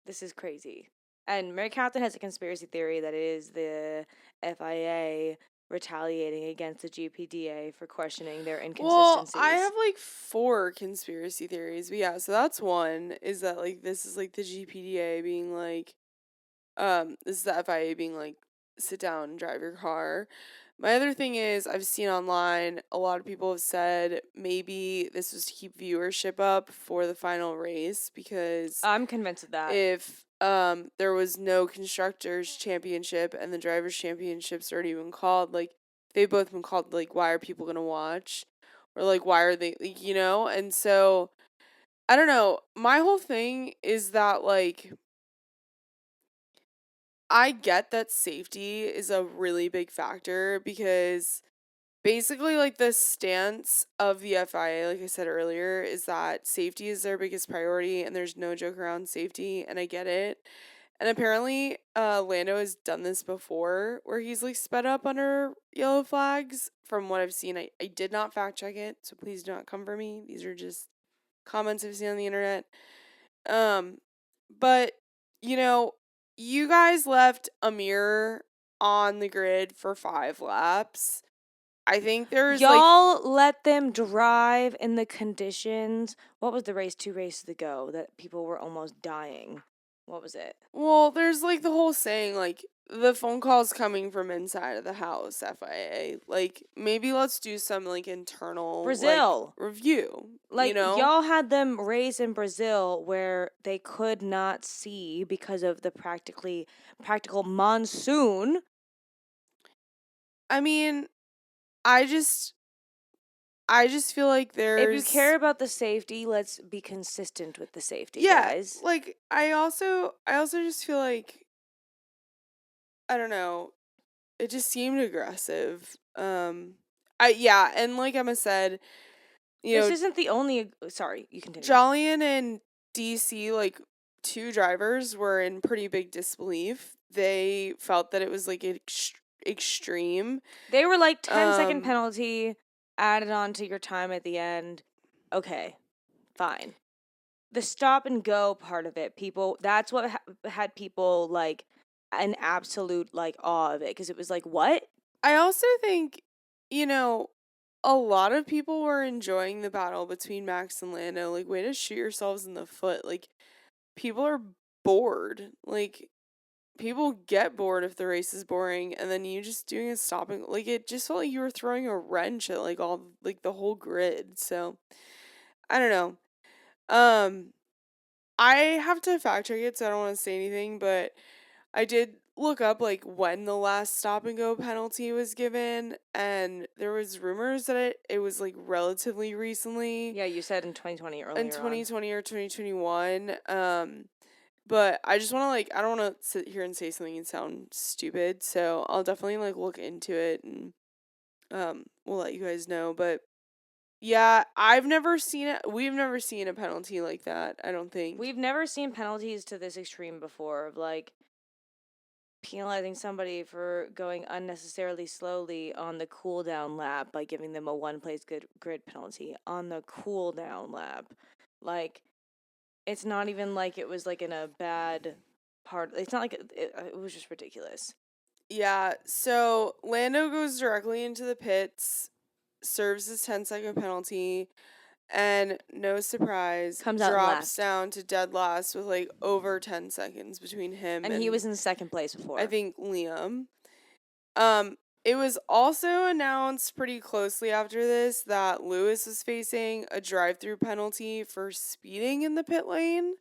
A: this is crazy. And Mary Catherine has a conspiracy theory that it is the FIA retaliating against the GPDA for questioning their inconsistencies.
B: Well, I have like 4 conspiracy theories. But yeah, so that's one, is that like this is like the GPDA being like, this is the FIA being like, sit down and drive your car. My other thing is, I've seen online, a lot of people have said maybe this was to keep viewership up for the final race, because
A: I'm convinced of that.
B: If there was no constructors championship and the drivers championships already been called, like they've both been called, like why are people gonna watch, or like why are they, like, you know? And so I don't know, my whole thing is that like I get that safety is a really big factor, because basically, like, the stance of the FIA, like I said earlier, is that safety is their biggest priority and there's no joke around safety, and I get it. And apparently, Lando has done this before where he's like sped up under yellow flags. From what I've seen, I did not fact check it, so please do not come for me. These are just comments I've seen on the internet. Um, but you know, you guys left Amir on the grid for 5 laps. I think there's like,
A: Y'all let them drive in the conditions. What was the race 2 races ago that people were almost dying? What was it?
B: well, there's like the whole saying, like, the phone calls coming from inside of the house, FIA. Like, maybe let's do some like internal like
A: Brazil.
B: review, you
A: Like,
B: know?
A: y'all had them race in Brazil where they could not see because of the practical monsoon.
B: I mean, I just I just feel like
A: If you
B: there's
A: care about the safety, let's be consistent with the safety,
B: yeah,
A: guys.
B: like I also just feel like I don't know, it just seemed aggressive. Yeah, and like Emma said, you
A: This
B: know,
A: isn't the only. Sorry, you continue.
B: Jolyon and DC, like, two drivers, were in pretty big disbelief. They felt that it was like extreme.
A: They were like 10-second
B: Um,
A: penalty added on to your time at the end. Okay, fine. The stop and go part of it, people, that's what had people like an absolute like awe of it because it was like, what?
B: I also think, you know, a lot of people were enjoying the battle between Max and Lando. Like, way to shoot yourselves in the foot. Like, people are bored. Like, people get bored if the race is boring, and then you just doing a stopping, like, it just felt like you were throwing a wrench at like all like the whole grid. So I don't know. um I have to fact check it, so I don't want to say anything, but I did look up like when the last stop and go penalty was given, and there was rumors that it was like relatively recently,
A: Yeah, you said in 2020
B: in
A: earlier on.
B: 2020 or 2021. But I just want to, like, I don't want to sit here and say something and sound stupid, so I'll definitely like look into it, and we'll let you guys know. But yeah, I've never seen it. We've never seen a penalty like that, I don't think.
A: We've never seen penalties to this extreme before of like penalizing somebody for going unnecessarily slowly on the cool down lap by giving them a one place grid penalty on the cool down lap. Like, it's not even like it was like in a bad part. It's not like it was just ridiculous.
B: Yeah, so Lando goes directly into the pits, serves his 10-second penalty, and no surprise,
A: Comes out in
B: drops
A: last.
B: down to dead last with like over 10 seconds between him
A: And he was in second place before.
B: I think Liam. It was also announced pretty closely after this that Lewis was facing a drive-through penalty for speeding in the pit lane.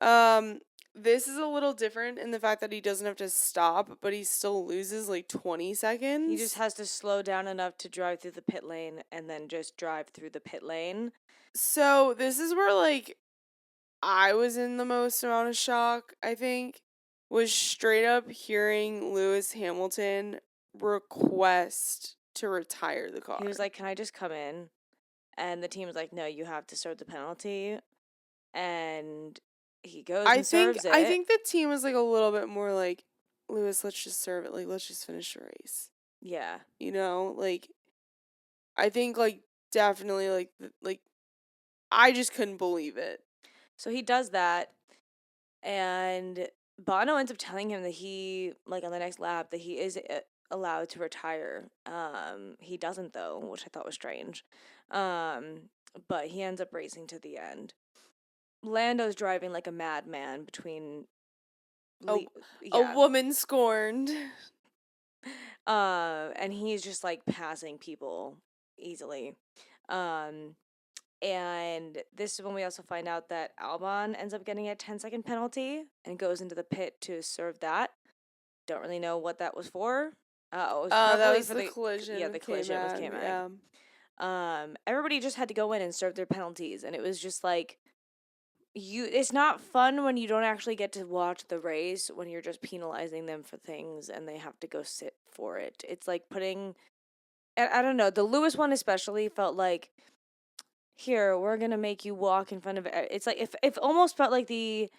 B: Um, this is a little different in the fact that he doesn't have to stop, but he still loses like 20 seconds.
A: He just has to slow down enough to drive through the pit lane and then just drive through the pit lane.
B: So this is where like I was in the most amount of shock, I think, was straight up hearing Lewis Hamilton request to retire the car.
A: He was like, "Can I just come in?" And the team was like, "No, you have to serve the penalty." And he goes and serves it.
B: I think the team was like a little bit more like, Lewis, let's just serve it. Like, let's just finish the race.
A: Yeah.
B: You know, like, I think like definitely like I just couldn't believe it.
A: So he does that, and Bono ends up telling him that he, like on the next lap, that he is allowed to retire. He doesn't though, which I thought was strange. But he ends up racing to the end. Lando's driving like a madman between.
B: A woman scorned.
A: And he's just like passing people easily. And this is when we also find out that Albon ends up getting a 10-second penalty and goes into the pit to serve that. Don't really know what that was for. It was probably
B: that was
A: for
B: the collision.
A: Yeah, the collision with K-Mag.
B: Yeah.
A: Everybody just had to go in and serve their penalties, and it was just like it's not fun when you don't actually get to watch the race, when you're just penalizing them for things and they have to go sit for it. It's like putting and I don't know, the Lewis one especially felt like, here, we're gonna make you walk in front of it's like if it almost felt like the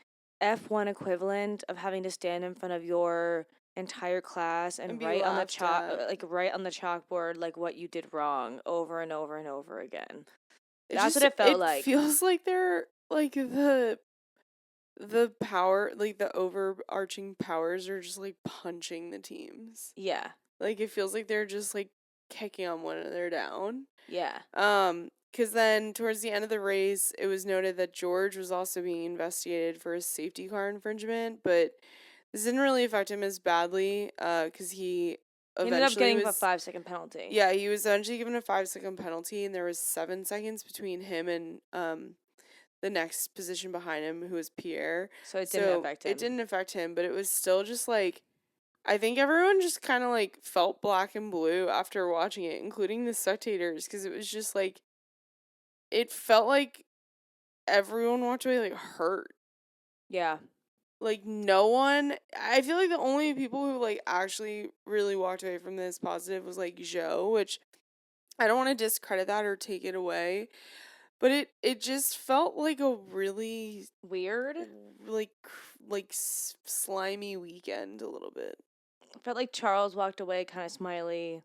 A: F1 equivalent of having to stand in front of your entire class
B: And
A: and
B: be
A: write on the
B: laughed at.
A: write on the chalkboard like what you did wrong over and over and over again.
B: It
A: That's what
B: just
A: it felt
B: it
A: like.
B: feels like they're like the power, like the overarching powers are just like punching the teams.
A: Yeah.
B: Like it feels like they're just like kicking on one another down.
A: Yeah.
B: Because then towards the end of the race, it was noted that George was also being investigated for a safety car infringement, but this didn't really affect him as badly. Because he
A: He ended up
B: eventually
A: getting a
B: was,
A: 5-second penalty.
B: yeah, he was eventually given a 5-second penalty, and there was 7 seconds between him and the next position behind him, who was Pierre.
A: So it didn't affect him.
B: It didn't affect him, but it was still just like, I think everyone just kind of like felt black and blue after watching it, including the spectators, because it was just like, it felt like everyone walked away like hurt.
A: Yeah.
B: Like no one, I feel like the only people who like actually really walked away from this positive was like Joe, which I don't want to discredit that or take it away, but it just felt like a really
A: Weird.
B: slimy weekend a little bit.
A: Felt like Charles walked away kind of smiley.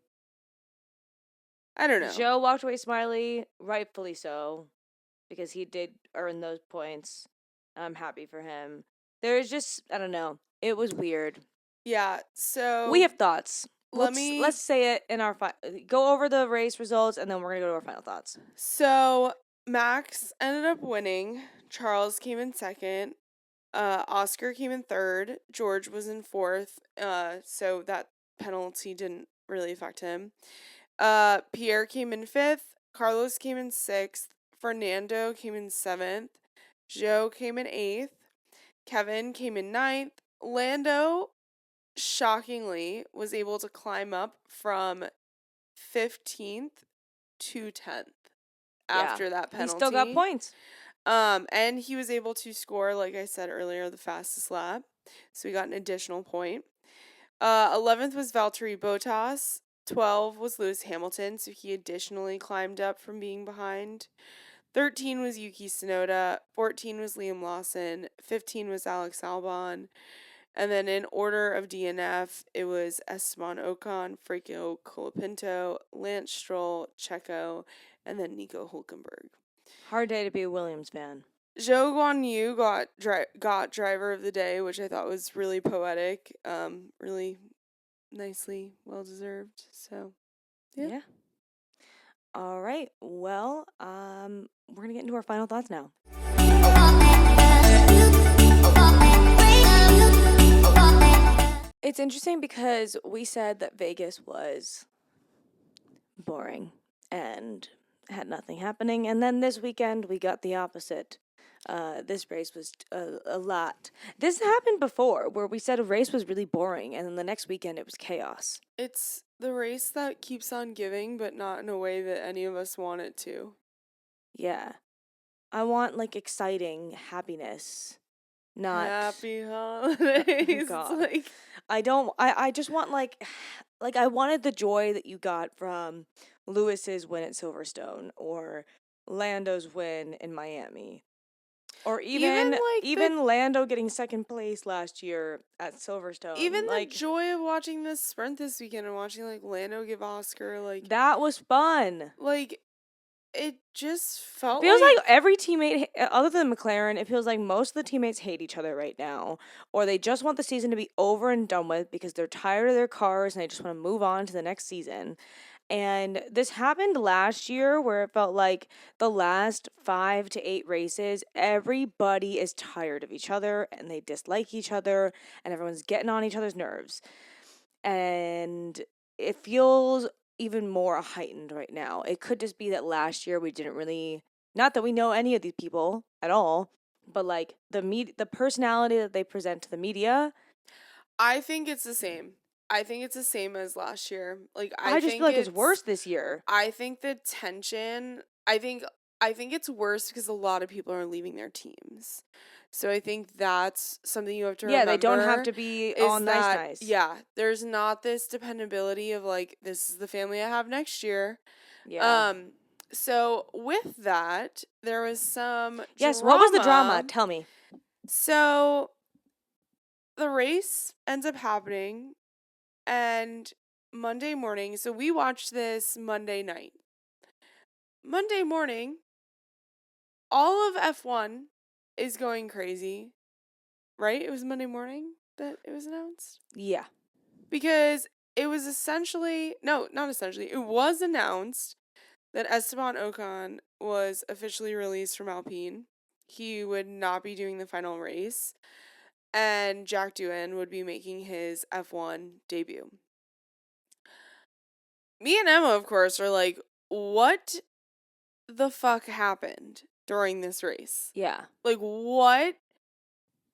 B: I don't know.
A: Joe walked away smiley, rightfully so, because he did earn those points. I'm happy for him. There's just, I don't know. It was weird.
B: Yeah, so
A: We have thoughts.
B: Let's
A: Let's say it in our go over the race results, and then we're gonna go to our final thoughts.
B: So Max ended up winning. Charles came in second. Oscar came in third. George was in fourth. So that penalty didn't really affect him. Pierre came in fifth. Carlos came in sixth. Fernando came in seventh. Joe came in eighth. Kevin came in ninth. Lando, shockingly, was able to climb up from 15th to 10th after that penalty.
A: He still got points.
B: And he was able to score, like I said earlier, the fastest lap. So he got an additional point. 11th was Valtteri Bottas. 12 was Lewis Hamilton, so he additionally climbed up from being behind. 13 was Yuki Tsunoda. 14 was Liam Lawson. 15 was Alex Albon. And then in order of DNF, it was Esteban Ocon, Franco Colapinto, Lance Stroll, Checo, and then Nico Hulkenberg.
A: Hard day to be a Williams fan.
B: Zhou Guanyu got driver of the day, which I thought was really poetic, really nicely, well deserved. So, yeah.
A: All right. Well, we're gonna get into our final thoughts now. It's interesting because we said that Vegas was boring and had nothing happening, and then this weekend we got the opposite. This race was a lot. This happened before, where we said a race was really boring, and then the next weekend it was chaos.
B: It's the race that keeps on giving, but not in a way that any of us want it to.
A: Yeah. I want, like, exciting happiness, not...
B: Happy holidays.
A: God.
B: Like,
A: I just want, like, I wanted the joy that you got from Lewis's win at Silverstone, or Lando's win in Miami. Or even Lando getting second place last year at Silverstone.
B: Even
A: like,
B: the joy of watching this sprint this weekend and watching like Lando give Oscar, like,
A: that was fun.
B: Like, it just felt
A: feels like every teammate other than McLaren, it feels like most of the teammates hate each other right now, or they just want the season to be over and done with because they're tired of their cars and they just want to move on to the next season. And this happened last year where it felt like the last 5 to 8 races, everybody is tired of each other and they dislike each other and everyone's getting on each other's nerves. And it feels even more heightened right now. It could just be that last year we didn't really, not that we know any of these people at all, but like the personality that they present to the media.
B: I think it's the same. I think it's the same as last year. Like,
A: I just feel like it's worse this year.
B: I think the tension, I think I think it's worse because a lot of people are leaving their teams. So I think that's something you have to
A: Yeah, they don't have
B: remember
A: to be all
B: is
A: nice,
B: that,
A: nice.
B: yeah, there's not this dependability of like, this is the family I have next year.
A: Yeah.
B: So with that, there was some
A: Yes, what was the
B: drama.
A: drama? Tell me.
B: So the race ends up happening, and Monday morning, so we watched this Monday night. Monday morning, all of F1 is going crazy, right? It was Monday morning that it was announced.
A: Yeah.
B: Because it was no, not essentially, it was announced that Esteban Ocon was officially released from Alpine. He would not be doing the final race, and Jack Doohan would be making his F1 debut. Me and Emma, of course, are like, what the fuck happened during this race?
A: Yeah.
B: Like, what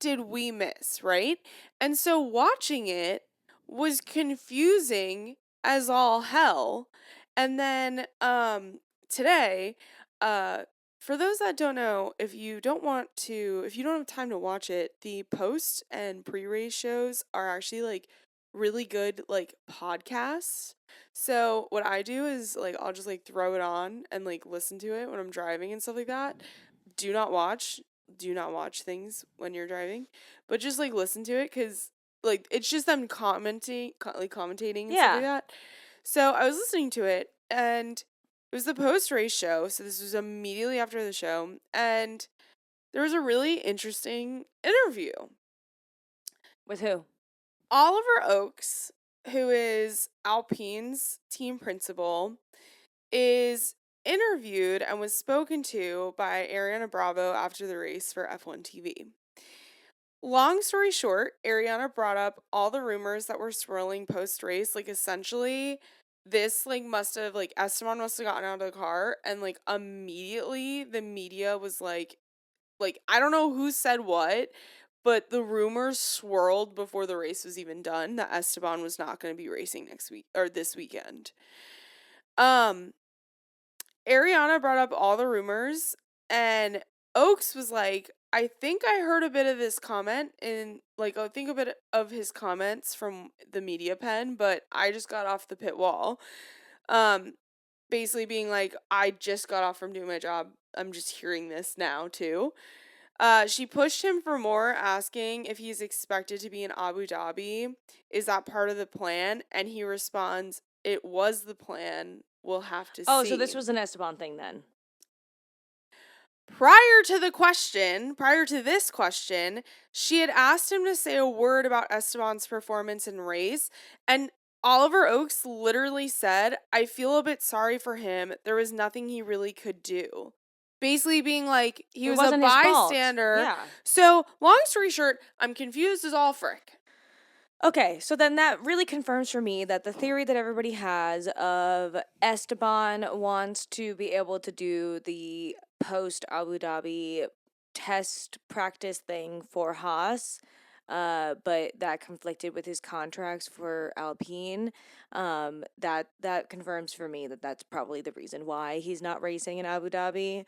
B: did we miss, right? And so watching it was confusing as all hell. And then today, for those that don't know, if you don't have time to watch it, the post and pre-race shows are actually like really good like podcasts. So what I do is like I'll just like throw it on and like listen to it when I'm driving and stuff like that. Do not watch do not watch things when you're driving, but just like listen to it because like it's just them commentating and stuff like
A: Yeah.
B: that. So I was listening to it, and it was the post race show. So this was immediately after the show, and there was a really interesting interview.
A: With who?
B: Oliver Oakes, who is Alpine's team principal, is interviewed and was spoken to by Ariana Bravo after the race for F1 TV. Long story short, Ariana brought up all the rumors that were swirling post race. Like, essentially, this, like, Esteban must have gotten out of the car, and, like, immediately the media was I don't know who said what, but the rumors swirled before the race was even done that Esteban was not going to be racing next week or this weekend. Ariana brought up all the rumors, and Oakes was like, I think I heard a bit of this comment I think a bit of his comments from the media pen, but I just got off the pit wall. Basically being like, I just got off from doing my job. I'm just hearing this now too. She pushed him for more, asking if he's expected to be in Abu Dhabi. Is that part of the plan? And he responds, it was the plan. We'll have to
A: Oh,
B: see.
A: so this was an Esteban thing then.
B: Prior to this question, she had asked him to say a word about Esteban's performance in race, and Oliver Oakes literally said, I feel a bit sorry for him. There was nothing he really could do. Basically being like, he was a
A: wasn't his fault.
B: bystander.
A: Yeah.
B: So, long story short, I'm confused as all frick.
A: Okay, so then that really confirms for me that the theory that everybody has of Esteban wants to be able to do the post Abu Dhabi test practice thing for Haas, but that conflicted with his contracts for Alpine. That confirms for me that that's probably the reason why he's not racing in Abu Dhabi.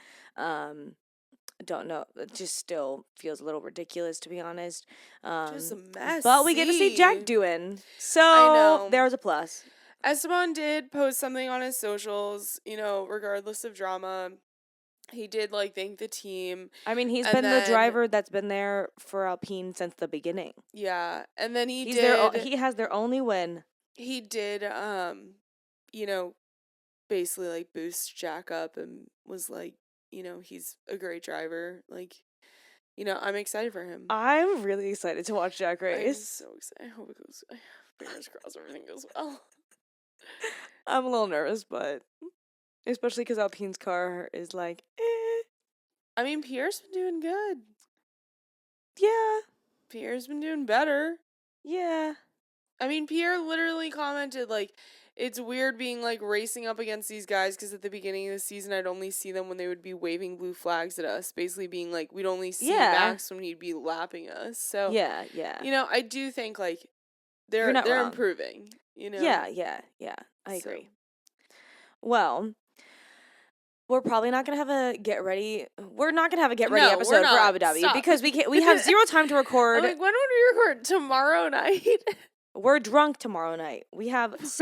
A: Don't know. It just still feels a little ridiculous, to be honest.
B: Just a mess.
A: But we get to see Jack Doohan. So
B: I know.
A: there's a plus.
B: Esteban did post something on his socials, regardless of drama. He did thank the team.
A: I mean, he's been the driver that's been there for Alpine since the beginning.
B: Yeah, and then he
A: has their only win.
B: He did basically boost Jack up and was he's a great driver. I'm excited for him.
A: I'm really excited to watch Jack race.
B: I'm so excited. I hope it goes. Fingers crossed everything goes well.
A: I'm a little nervous, but especially because Alpine's car is
B: I mean, Pierre's been doing good.
A: Yeah.
B: Pierre's been doing better.
A: Yeah.
B: I mean, Pierre literally commented, it's weird being, racing up against these guys because at the beginning of the season, I'd only see them when they would be waving blue flags at us. Basically being, we'd only see Max when he'd be lapping us. So,
A: yeah.
B: I do think, they're improving,
A: Yeah, I agree. Well, We're probably not gonna have a get ready. We're not gonna have a get ready
B: No, we're
A: episode for
B: not.
A: Abu Dhabi
B: Stop.
A: because we have zero time to
B: I'm
A: record.
B: like, when would we record? Tomorrow night?
A: We're drunk tomorrow night. We have
B: just-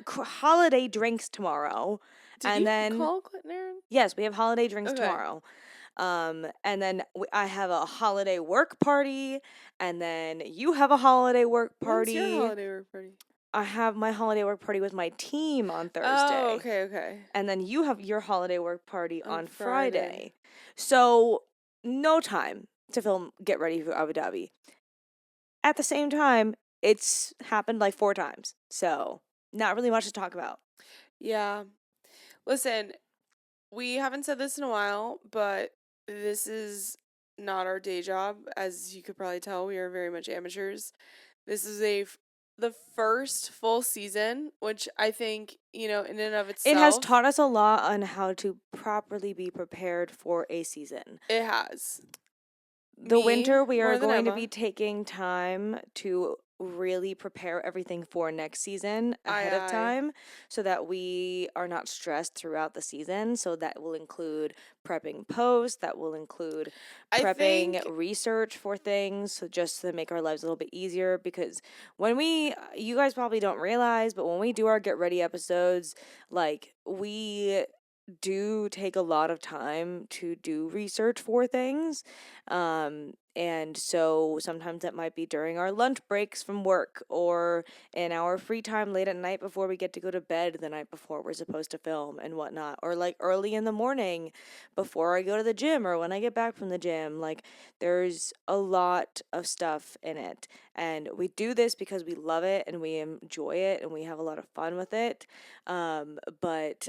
A: holiday drinks tomorrow,
B: Did
A: and
B: you
A: then
B: call Clinton Aaron?
A: yes, we have holiday drinks
B: Okay.
A: tomorrow. And then I have a holiday work party, and then you have a holiday work party.
B: When's your holiday work party?
A: I have my holiday work party with my team on Thursday.
B: Oh, okay.
A: And then you have your holiday work party
B: On
A: on
B: Friday.
A: Friday. So, no time to film Get Ready for Abu Dhabi. At the same time, it's happened like 4 times. So, not really much to talk about.
B: Yeah. Listen, we haven't said this in a while, but this is not our day job. As you could probably tell, we are very much amateurs. This is the first full season, which I think, in and of itself.
A: It has taught us a lot on how to properly be prepared for a season.
B: It has.
A: The winter, we are
B: more than
A: going to
B: Emma.
A: be taking time to really prepare everything for next season ahead of
B: Aye.
A: time so that we are not stressed throughout the season. So that will include prepping posts, that will include prepping research for things, so just to make our lives a little bit easier. Because when you guys probably don't realize, but when we do our Get Ready episodes, like, we do take a lot of time to do research for things. And so sometimes that might be during our lunch breaks from work or in our free time late at night before we get to go to bed the night before we're supposed to film and whatnot. Or like early in the morning before I go to the gym or when I get back from the gym. Like, there's a lot of stuff in it. And we do this because we love it and we enjoy it and we have a lot of fun with it. But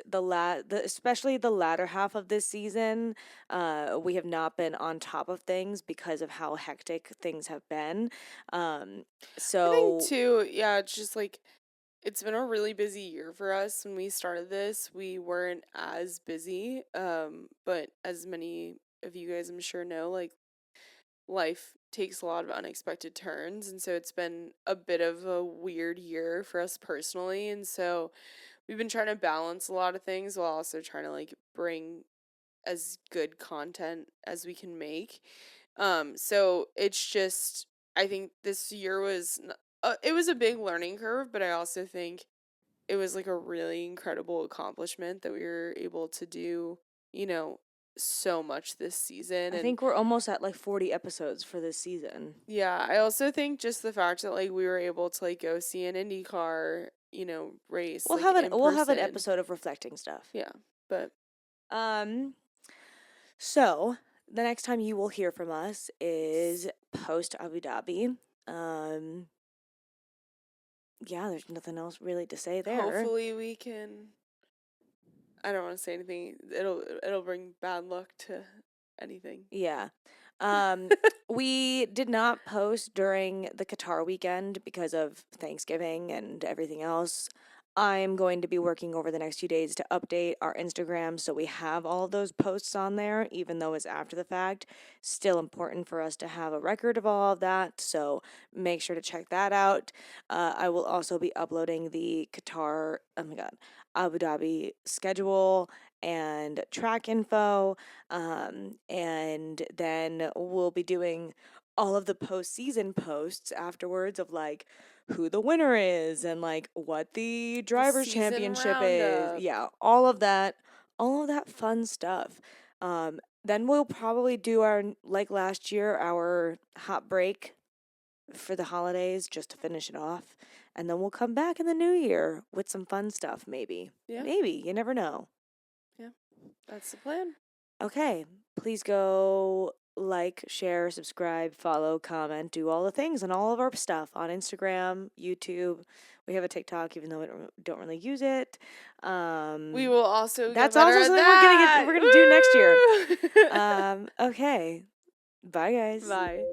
A: especially the latter half of this season, we have not been on top of things because of how hectic things have been. So
B: I think too, yeah, it's just like it's been a really busy year for us. When we started this, we weren't as busy. But as many of you guys I'm sure know, like, life takes a lot of unexpected turns, and so it's been a bit of a weird year for us personally, and so we've been trying to balance a lot of things while also trying to like bring as good content as we can make. So it's just, I think this year was it was a big learning curve, but I also think it was like a really incredible accomplishment that we were able to do, so much this season.
A: I think we're almost at like 40 episodes for this season.
B: Yeah, I also think just the fact that like we were able to like go see an IndyCar, race.
A: We'll
B: like,
A: have an
B: in person.
A: episode of reflecting stuff.
B: Yeah, but
A: so the next time you will hear from us is post Abu Dhabi. Yeah, there's nothing else really to say there.
B: hopefully we can. I don't want to say anything. It'll bring bad luck to anything.
A: Yeah. We did not post during the Qatar weekend because of Thanksgiving and everything else. I'm going to be working over the next few days to update our Instagram so we have all of those posts on there, even though it's after the fact. Still important for us to have a record of all of that, so make sure to check that out. I will also be uploading the Abu Dhabi schedule and track info, and then we'll be doing all of the postseason posts afterwards of like who the winner is and like what the drivers'
B: season
A: championship
B: roundup.
A: is. Yeah, all of that fun stuff. Then we'll probably do our, like last year, our hot break for the holidays just to finish it off. And then we'll come back in the new year with some fun stuff, maybe.
B: Yeah.
A: Maybe. You never know.
B: Yeah, that's the plan.
A: Okay, please go like, share, subscribe, follow, comment, do all the things on all of our stuff on Instagram, YouTube. We have a TikTok, even though we don't really use it.
B: We will also get
A: That's
B: better
A: also
B: at
A: something
B: that.
A: we're gonna do next year.
B: Woo!
A: Okay, bye guys.
B: Bye.